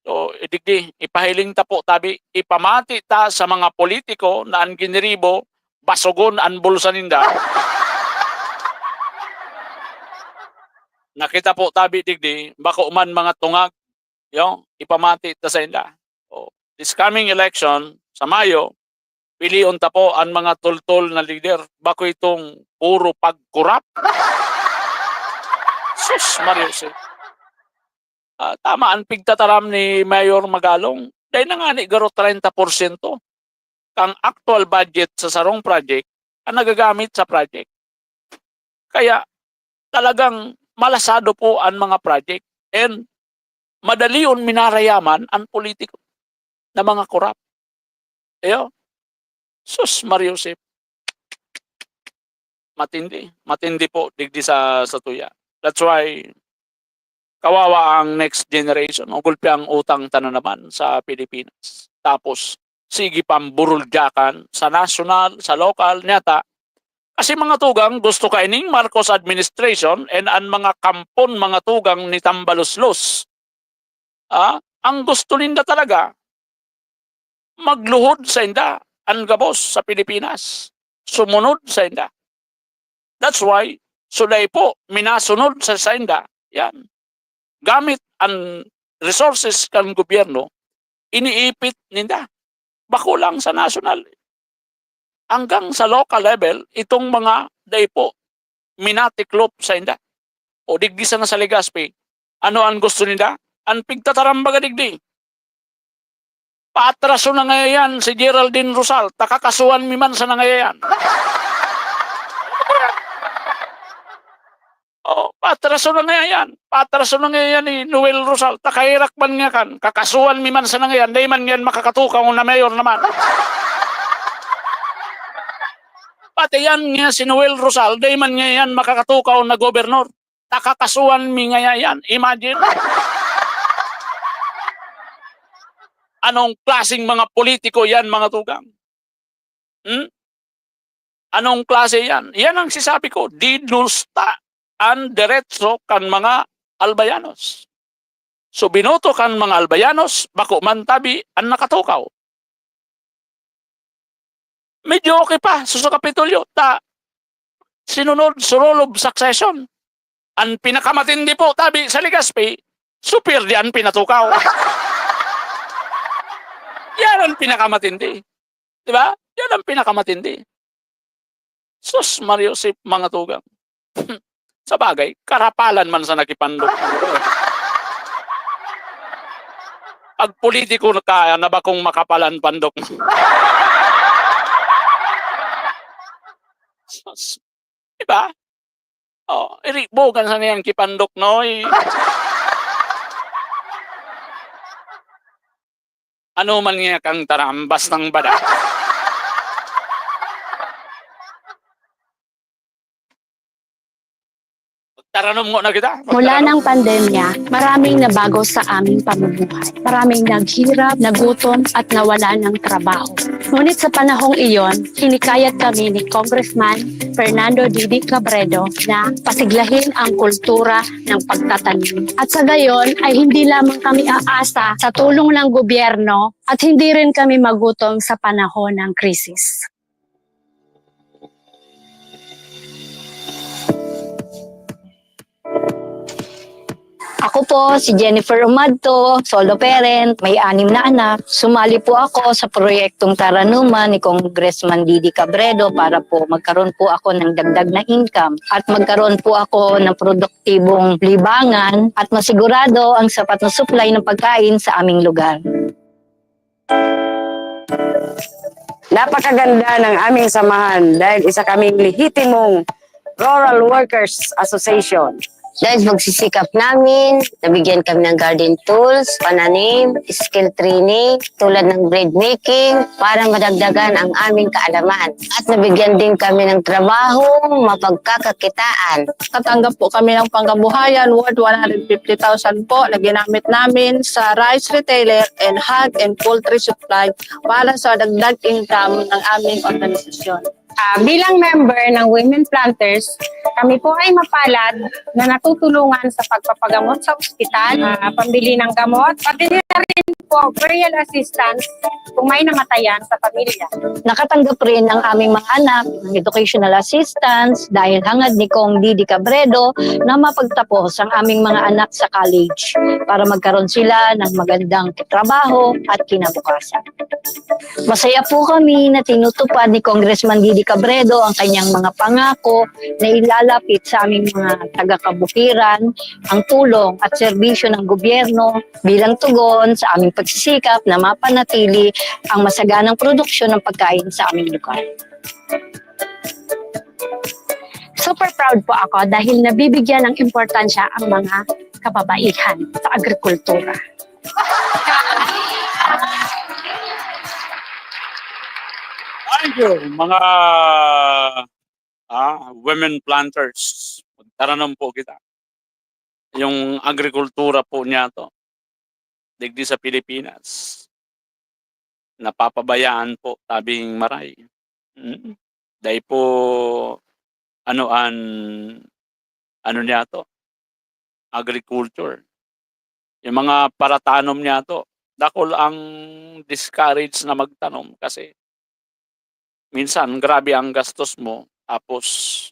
So, digdi ipahiling tapo tabi, ipamati ta sa mga politiko na ang giniribo basugon ang bulsa ninda. Nakita po tabi digdi, bako man mga tungag, yung ipamati ta sa inda. This coming election, sa Mayo, pilion ta po ang mga tultol na leader. Bako itong puro pagkurap. Sus, Mario Joseph. Tama ang pigtataram ni Mayor Magalong. Dahil na nga ni garo 30% kang actual budget sa sarong project ang nagagamit sa project. Kaya talagang malasado po ang mga project and madali yun minarayaman ang politiko na mga korap. Ayo. Sus, Mario Joseph. Matindi po digdi sa tuya. That's why kawawa ang next generation. Ugulpi ang utang tanan naman sa Pilipinas. Tapos sige pang buruljakan sa national, sa local, nyata. Kasi mga tugang gusto kaining Marcos administration and ang mga kampon mga tugang ni Tambaluslos. Ang gusto ninda talaga, magluhod sa inda ang gabos sa Pilipinas. Sumunod sa inda. That's why, sulay po, minasunod sa inda. Yan. Gamit ang resources ng gobyerno, iniipit ninda. Bako lang sa national. Hanggang sa local level, itong mga day po, minatiklop sa inda. O digdi sa na sa Legazpi, ano ang gusto nila? Ang pigtatarambaga digdi. Paatraso na ngayon si Geraldine Rosal, takakasuhan mi man sa nangayayan. Oh, paatraso na ngayon. Paatraso na ngayon ni Noel Rosal, takairak man nga kan, kakasuhan mi man sa nangayayan, di man yan makakatukaw na mayor naman. Pati yan nga si Noel Rosal, di man nga yan makakatukaw na gobernador. Takakasuhan mi ngayon. Imagine. Anong klaseng mga politiko yan, mga tugang? Anong klase yan? Yan ang sisabi ko, dinusta ang diretso kan mga albayanos. So binoto kan mga albayanos, bako man tabi ang nakatukaw. Medyo okay pa, sa Kapitolyo, sinunod sa rule of succession. Ang pinakamatindi po, tabi sa Legazpi, super di ang pinatukaw. Yan ang pinakamatindi. Diba? Yan ang pinakamatindi. Sus, Mario, si mga tugang. Sa bagay, karapalan man sa nakipandok. Pag politiko na kaya, na ba kung makapalan pandok? Sus, diba? Oh, irikbogan sa niyang kipandok, no? Ano man nga kang tarambas ng bada. Taranong mo na kita. Mula ng pandemya, maraming nabago sa aming pamumuhay. Maraming naghirap, nagutom at nawala ng trabaho. Ngunit sa panahong iyon, hinikayat kami ni Congressman Fernando Didi Cabredo na pasiglahin ang kultura ng pagtatanim. At sa gayon ay hindi lamang kami aasa sa tulong ng gobyerno at hindi rin kami magutom sa panahon ng krisis. Ako po si Jennifer Umadto, solo parent, may 6 na anak. Sumali po ako sa proyektong Taranuman ni Congressman Didi Cabredo para po magkaroon po ako ng dagdag na income at magkaroon po ako ng produktibong libangan at masigurado ang sapat na supply ng pagkain sa aming lugar. Napakaganda ng aming samahan dahil isa kaming lehitimong Rural Workers Association. Dahil magsisikap namin, nabigyan kami ng garden tools, pananim, skill training, tulad ng bread making, para madagdagan ang aming kaalaman. At nabigyan din kami ng trabaho, mapagkakakitaan. Katanggap po kami ng pangkabuhayan worth 150,000 po na ginamit namin sa rice retailer and hog and poultry supply para sa dagdag income ng aming organisasyon. Bilang member ng Women Planters, kami po ay mapalad na natutulungan sa pagpapagamot sa ospital, pambili ng gamot, pati na rin po burial assistance kung may namatayan sa pamilya. Nakatanggap rin ang aming mga anak ng educational assistance dahil hangad ni Kong Didi Cabredo na mapagtapos ang aming mga anak sa college para magkaroon sila ng magandang trabaho at kinabukasan. Masaya po kami na tinutupad ni Congressman Didi Cabredo ang kanyang mga pangako na ilalapit sa aming mga taga-kabukiran ang tulong at serbisyo ng gobyerno bilang tugon sa aming pagsisikap na mapanatili ang masaganang produksyon ng pagkain sa aming lugar. Super proud po ako dahil nabibigyan ng importansya ang mga kababaihan sa agrikultura. Thank you, mga women planters. Magtaranong po kita. Yung agrikultura po niya to, digdi sa Pilipinas, napapabayaan po tabing maray. Dahil po, ano niya to, agriculture. Yung mga paratanom niya to, dakol ang discourage na magtanom kasi minsan grabe ang gastos mo tapos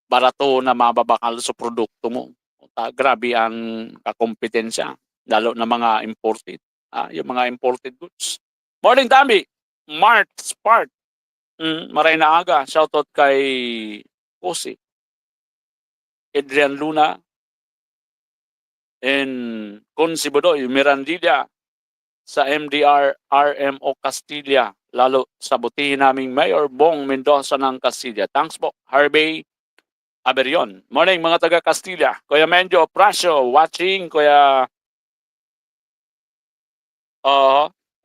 barato na mababakal sa produkto mo. Grabe ang kakompetensya lalo na mga imported. Yung mga imported goods. Morning, Dami. Mart Spark. Maray na aga. Shoutout kay Kosi. Adrian Luna. And Consibodoy Mirandilla sa MDR RMO Castilla. Lalo sa butihin naming Mayor Bong Mendoza ng Castilla. Thanks po. Harvey Aberion. Morning mga taga Castilla. Kuya Menjo Prasio watching. Kuya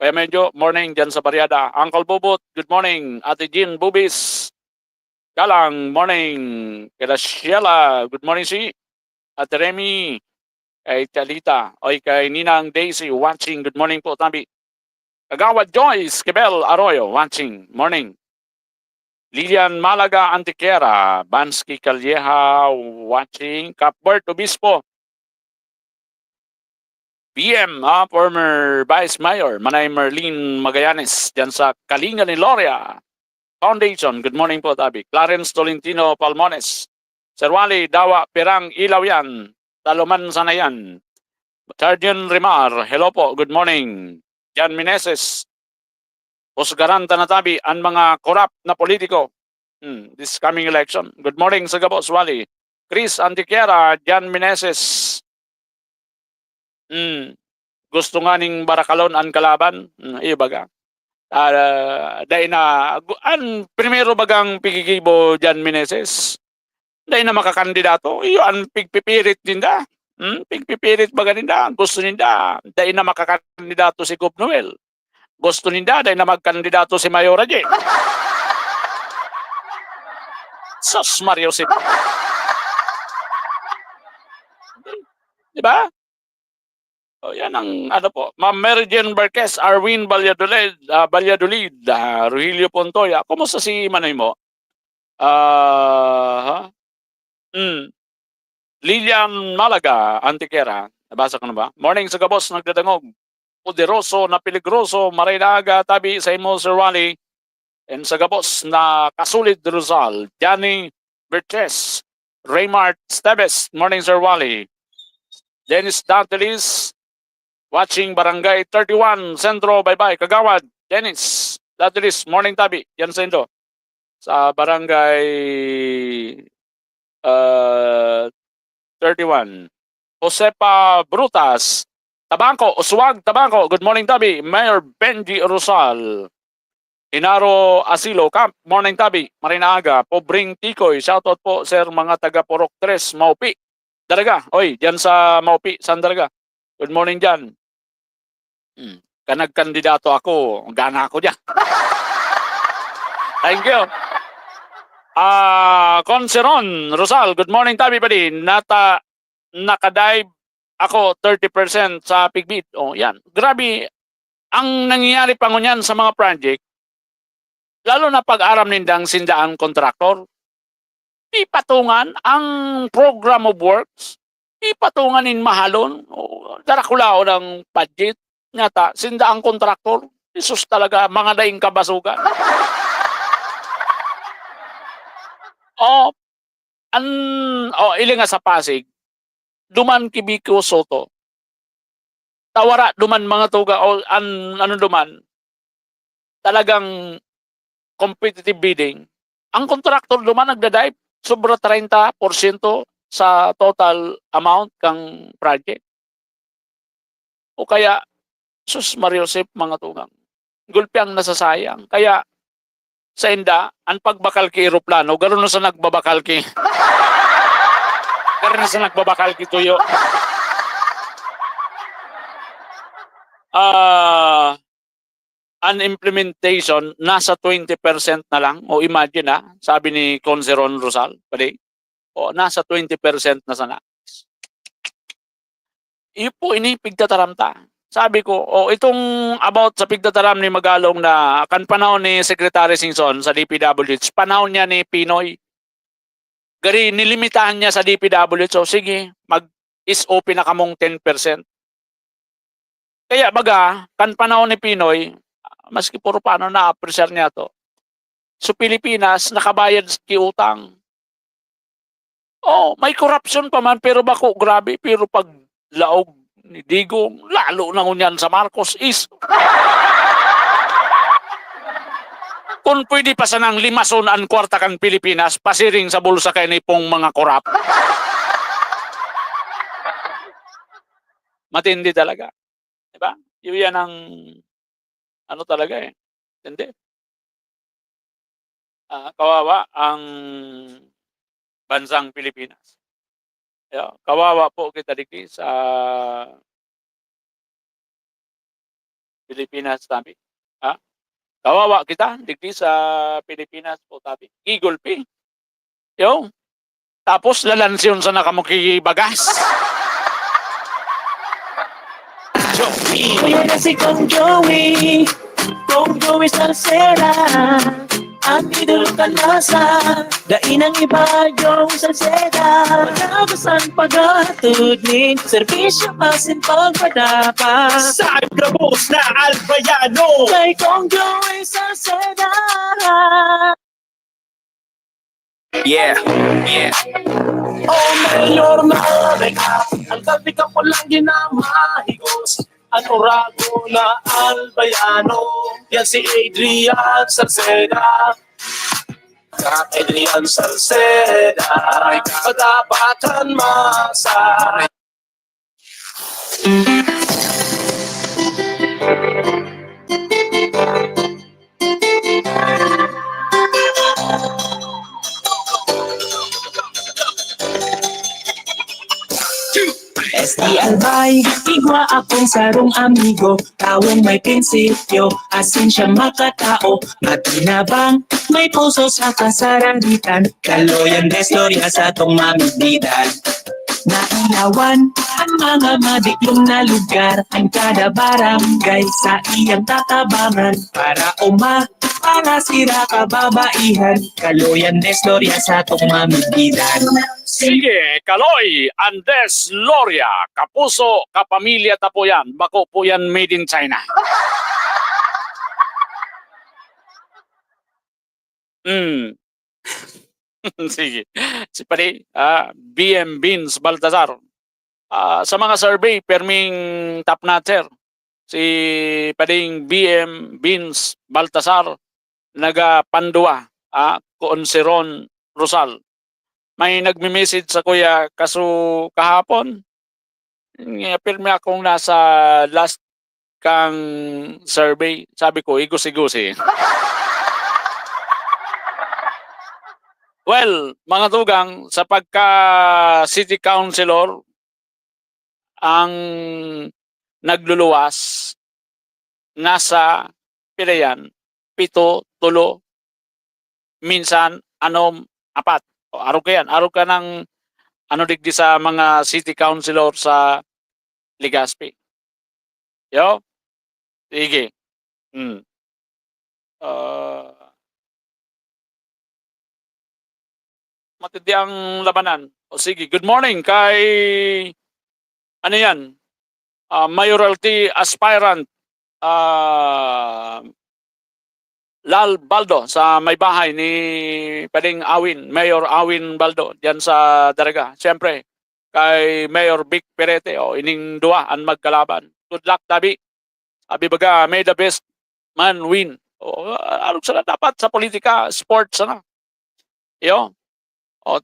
Medyo, morning dyan sa Pariada. Uncle Bubot, good morning. Ate Jean Bubis, Galang, morning. Kila Sheila, good morning si. Ate Remy, kay Talita, kay Ninang Daisy, watching. Good morning po, Tabi. Kagawad Joyce, Kebel Arroyo, watching. Morning. Lilian Malaga Antiquera, Bansky Calleja, watching. Capbert Obispo. PM, former Vice Mayor, Manay Merlin Magallanes, dyan sa Kalinga ni Loria Foundation. Good morning po, Tabi. Clarence Tolentino Palmones. Sir Wally, Dawa, Pirang, Ilaw yan. Taluman Sanayan. Sergeant Rimar, hello po, good morning. Jan Meneses, Pusgaranta na Tabi, ang mga corrupt na politiko. This coming election. Good morning sa Gabos, Wally. Chris Antiquera, Jan Meneses. Gusto nga ning Barakalon ang kalaban. Ibaga. Dahil na, primero bagang pigigibo Jan Meneses. Dahil na makakandidato. Iyon, pigpipirit din da. Pigpipirit baga ninda. Gusto ninda. Dahil na makakandidato si Coop Noel. Gusto ninda. Dahil na magkandidato si Mayor Raje. Sos Mario Sip. Diba? Yan ang ano po. Ma'am Mary Jane Barquez, Arwin Valladolid, Rogelio Pontoya. Kumusta si Manoy mo? Lilian Malaga, Antiquera. Nabasa ko na ba? Morning sa Gabos, nagdadangog. Poderoso na peligroso, maray na aga, Tabi sa imo, Sir Wally. And sa Gabos na Kasulid Rizal, Johnny Bertes, Raymart Stebes. Morning, Sir Wally. Dennis Dantelis, watching Barangay 31, Centro, bye-bye. Kagawad, Dennis Dantelis, morning Tabi, yan sa Indo. Sa Barangay 31. Josepa Brutas, Tabangco, Uswag, Tabangco. Good morning, Tabi. Mayor Benji Rosal. Inaro Asilo Camp, morning, Tabi. Marinaaga, Pobring Tikoy. Shoutout po, sir, mga taga Porok 3, Maupi. Dalaga, oy, dyan sa Maupi, Sandalaga. Good morning dyan. Kanagkandidato ako, gana ako dyan. Thank you. Conceron Rosal, good morning, Tabi pa din. Nakadive ako 30% sa Pigbit. Yan. Grabe, ang nangyayari pa ngunyan sa mga project, lalo na pag-aram nindang sindaan kontraktor, ipatungan ang program of works, ipatungan in mahalon, darakulao ng budget, nyata, sindaang kontraktor, isus talaga, mga daing kabasugan. Ili nga sa Pasig, duman Kibiko Soto, tawara duman mga tuga, ano duman, talagang competitive bidding, ang kontraktor duman nagdadive, sobra 30% sa total amount kang project. O kaya, sus Mariosep mga tugang, gulpi ang nasasayang. Kaya, sa inda, ang pagbakal ki aeroplano, gano'n na sa nagbabakal ki. Gano'n na sa nagbabakal ki tuyo. Ang implementation, nasa 20% na lang. O imagine sabi ni Conceron Rosal, pwede, nasa 20% na sana. Ipo ini pigtataramta. Sabi ko, itong about sa pigtataram ni Magalong na kan panahon ni Secretary Singson sa DPWH, panahon niya ni Pinoy. Gari, nilimitahan niya sa DPWH. So sige, mag-SOP na kamong 10%. Kaya baga, kan panahon ni Pinoy, maski puro paano na-appreciate niya to. So Pilipinas, nakabayad ki utang. Oh, may corruption pa man, pero bako, grabe. Pero pag laog ni Digong, lalo na ngunyan sa Marcos is... Kung pwede pa sanang limason ang kwarta kang Pilipinas, pasiring sa bulsa kay ni pong mga korap. Matindi talaga. Diba? Yun yan ang ano talaga eh. Hindi. Kawawa ang bansang Pilipinas. Kawawa po kita dito sa Pilipinas tabi. Kawawa kita dito sa Pilipinas po tabi. Gigulpi. Tapos lalansyon sa nakamukibagas. Kuya na si Kong Joey Salsera. Ang idol ka na sa dainang iba yung Salsera. Malabasan pagatod ni serbisyo asin pagpadapa. Sa grabos na Albayano kay Kong Joey Salsera. Yeah. Oh, Mayor Marika, ang gabi ka po lang ginamahigos. Ano rago na Albayano, yan si Adrian Salceda. Adrian Salceda, madapatan masa. SD Albay, igwa akong sarong amigo. Tawong may prinsipyo, asin siya makatao. Matinabang, may puso sa kasaranitan. Kaloyan destorya sa tong mamigdidan. Nailawan ang mga madiklong na lugar. Ang kada barangay sa iyang tatabangan. Para sira kababaihan. Kaloyan destorya sa tong mamigdidan. Sige, Kaloy, Andes, Loria, kapuso, kapamilya ta po yan. Bako po yan made in China. Sige. Si pare, BM Beans Baltazar. Sa mga survey, perming top notcher. Si pading BM Beans Baltazar, naga-Pandua, Consiron Rosal. May nagme-message sa kuya kaso kahapon. Pirmi akong nasa last kang survey. Sabi ko, igos-igusi. Well, mga tugang, sa pagka city councilor, ang nagluluwas, nasa pilayan, 7, 3, minsan, 6, 4. Araw ka yan. Araw ka ng digdi sa mga city councilor sa Legazpi. Sige. Matindi ang labanan. Sige, good morning kay ano yan? Mayoralty aspirant Lal Baldo sa may bahay ni Pading Awin, Mayor Awin Baldo, diyan sa Daraga. Siyempre, kay Mayor Vic Perete, ining dua ang magkalaban. Good luck, Tabi. Sabi baga, may the best man win. Ano sila dapat sa politika, sports, ano?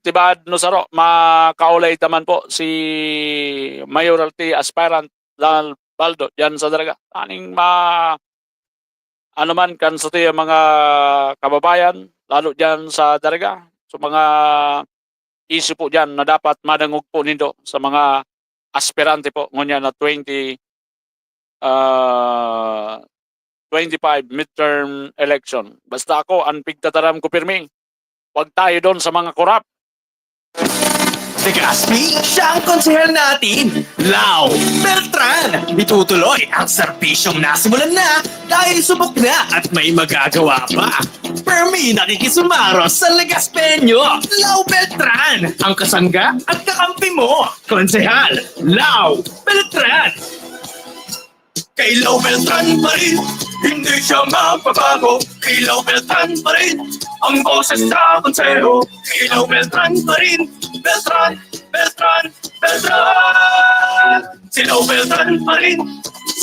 Tibad no saro, makaulay taman po si Mayoralty aspirant Lal Baldo, diyan sa Daraga. Aning ano man kan sa tiyo mga kababayan, lalo dyan sa Daraga, so mga issue po dyan na dapat madangog po nindo sa mga aspirante po ngunya na 25 midterm election. Basta ako, ang pigtataram ko pirmi, huwag tayo doon sa mga korap. Legazpi, siya ang konsehal natin, Lau Beltran. Itutuloy ang serbisyong nasimulan na dahil subok na at may magagawa pa. Permi nakikisumaro sa Legazpeño, Lau Beltran, ang kasangga at kakampi mo, konsehal Lau Beltran. Ilaw Beltran pa rin, hindi siya mapabago. Ilaw Beltran pa rin, ang boses sa konsero. Ilaw Beltran pa rin, Beltran, Beltran, Beltran. Silaw Beltran pa rin,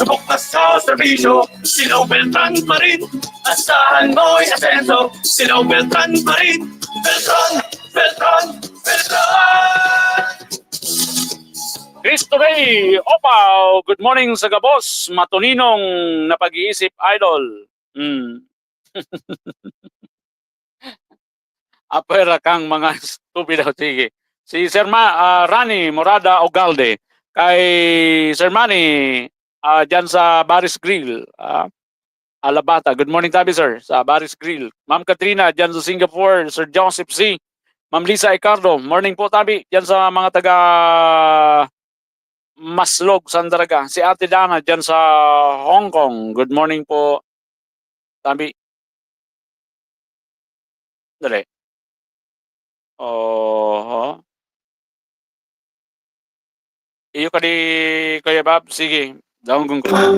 subok na sa serbisyo. Silaw Beltran pa rin, asahan mo'y asenso. Silaw Beltran pa rin, Beltran, Beltran, Beltran. Cristo Rey, Opaw, good morning sa Gabos, matuninong na pag-iisip, idol. Apera kang mga stupido, sige. Si Sir Rani Morada Ogalde, kay Sir Manny, dyan sa Baris Grill, Alabata. Good morning tabi sir, sa Baris Grill. Ma'am Katrina, dyan sa Singapore, Sir Joseph C. Ma'am Lisa Icardo, morning po tabi, dyan sa mga taga Maslog, Sandaraga. Si Ate Dana dyan sa Hong Kong. Good morning po. Tabi. Dali. Oh. Iyo ka di, Kuya Bob. Sige. Daunggong ko.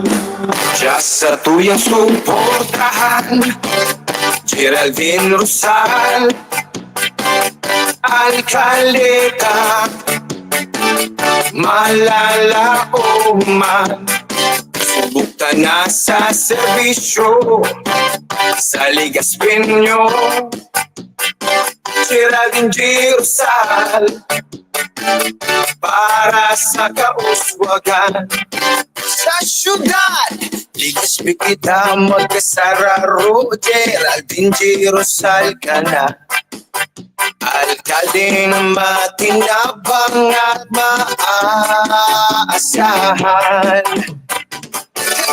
Just sa tuyang suportahan, Geraldine Rosal, alkalde ka, malala o man, subok ka na sa serbisyo, sa Ligaspinyo, Geraldine G. Rosal, para sa kauswagan. Sa syudad, Ligaspi kita magkasararo, Geraldine G. Rosal ka na. Alkalde na matinabang at maaasahan.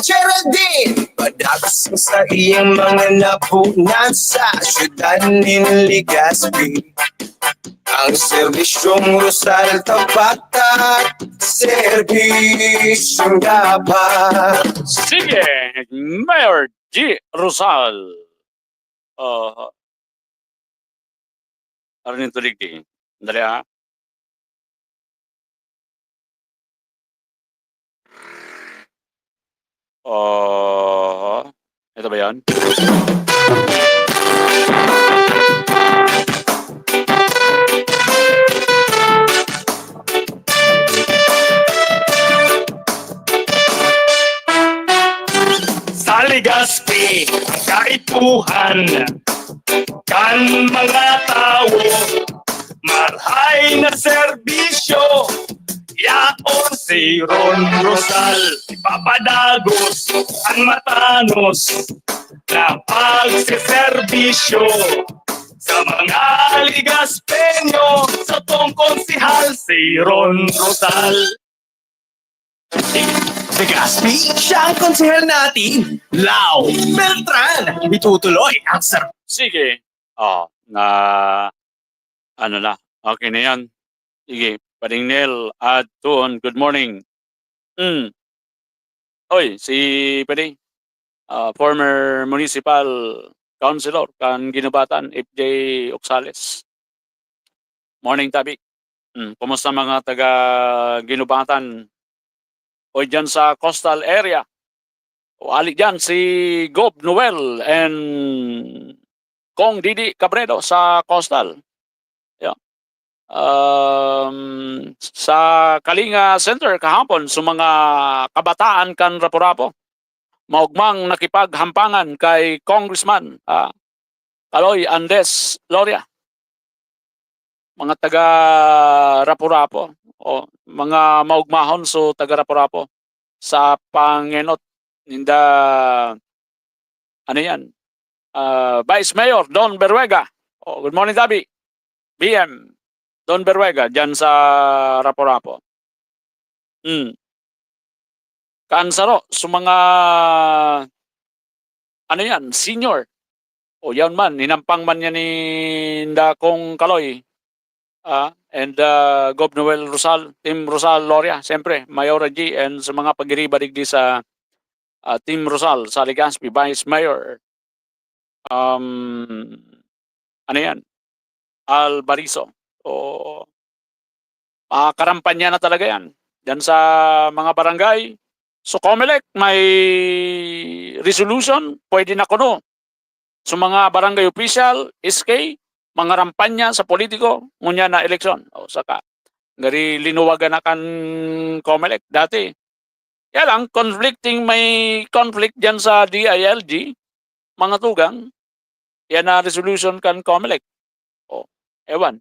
Geraldine, padagos sa iyang mga napunan sa syudad ni Ligaspi. Ang serbisyong Rosal tapat at serbisyong dapat. Sige, Mayor G. Rosal. Ano yung tulig di? Dali ha. Ito ba yan? Sa Ligaspi, kaipuhan, kan mga tao, marhay na serbisyo, yaon si Ron Rosal, ipapadagos ang matanos na pagsiserbisyo sa mga Ligaspeño, sa tong konsihal si Ron Rosal. Ligaspi, siya ang konsihal natin, Lau Beltran, itutuloy ang Sige. Ano na. Okay na yan. Sige. Padingnel at Tuon, good morning. Oy, si Pading, former municipal councilor kan Ginubatan, FJ Oxales. Morning tabi. Kumusta mga taga Ginubatan o dyan sa coastal area? O alik dyan si Gob Noel and Kong Didi Cabredo sa coastal. Sa Kalinga Center kahapon sa mga kabataan kan Rapo-Rapo, maugmang nakipaghampangan kay Congressman Kaloy Andes Loria, mga taga Rapo-Rapo o mga maugmahon so taga Rapo-Rapo sa pangenot ninda ano yan, Vice Mayor Don Berruega. Good morning Dabi, BM Don Berruega, dyan sa Rapo-Rapo. Kansaro, sa mga, ano yan, senior. O yan man, ninampang man yan ni Ndakong Kaloy. And Gob Noel Rosal, Team Rosal Loria, siyempre, Mayora G, and sa mga pag-iriba digdi sa Team Rosal, sa Ligaspi, Vice Mayor. Ano yan? Albarizo. O karampanya na talaga yan. Diyan sa mga barangay, So COMELEC may resolution, pwede na kuno. So mga barangay official, SK, mga rampanya sa politiko, ngunya na eleksyon. O saka, ngari linuwagan na kan COMELEC dati. Kaya lang, may conflict dyan sa DILG, mga tugang, yan na resolution kan COMELEC. O, ewan.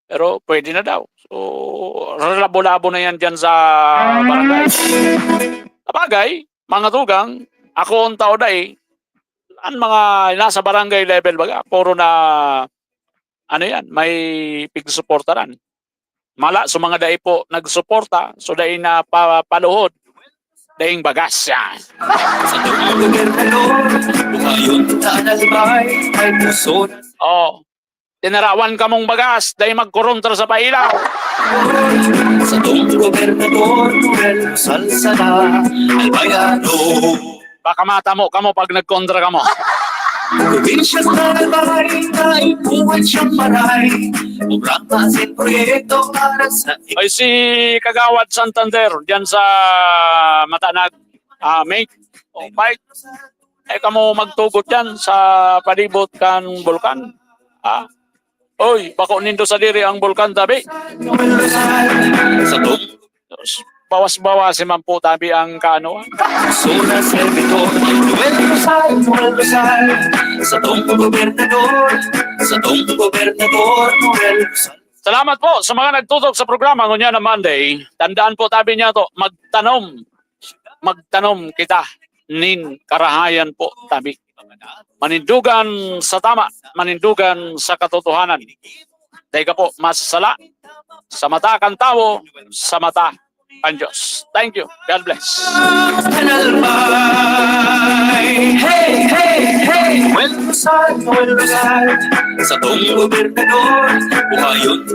Pero pwede na daw. So, labo-labo na yan dyan sa barangay. Sabagay, mga tugang, ako ang tao dahil, ang mga nasa barangay level baga, puro na, ano yan, may pigsuportaran. Mala, so mga dahi po nagsuporta, so dahi na paluhod, daing bagas yan. Sa tuwing gobernador, buhayon tanalibay, ay puso na Oh, tinarawan ka mong bagas, dahi magkuruntra sa pailaw. sa tuwing gobernador, Noel Salsada, Albayano. Baka matamo ka mo pag nagkontra ka mo. Probinsya sa Albay, naipuan siyang maray, programa at proyekto para sa Ay si Kagawad Santander, diyan sa Matanag, mate, o Mike, kamo magtugot yan sa palibot kan bulkan. Oy, bako nindo sa diri ang bulkan tabi. Noel Rizal, sa tuwing Bawas-bawas man po tabi ang kano. Zona Servidor, Noel Rizal, sa tuwing gobernador, Noel Rizal. Salamat po sa mga nagtutok sa programa ngunya na Monday. Tandaan po tabi niya to, magtanom kita nin karahayan po tabi. Manindugan sa tama, manindugan sa katotohanan. Dahil ka po masasala sa mata kan tao, sa mata kan Diyos. Thank you. God bless. Albay, hey, hey, hey, Noel Rizal, sa tuwing gobernador, buhayon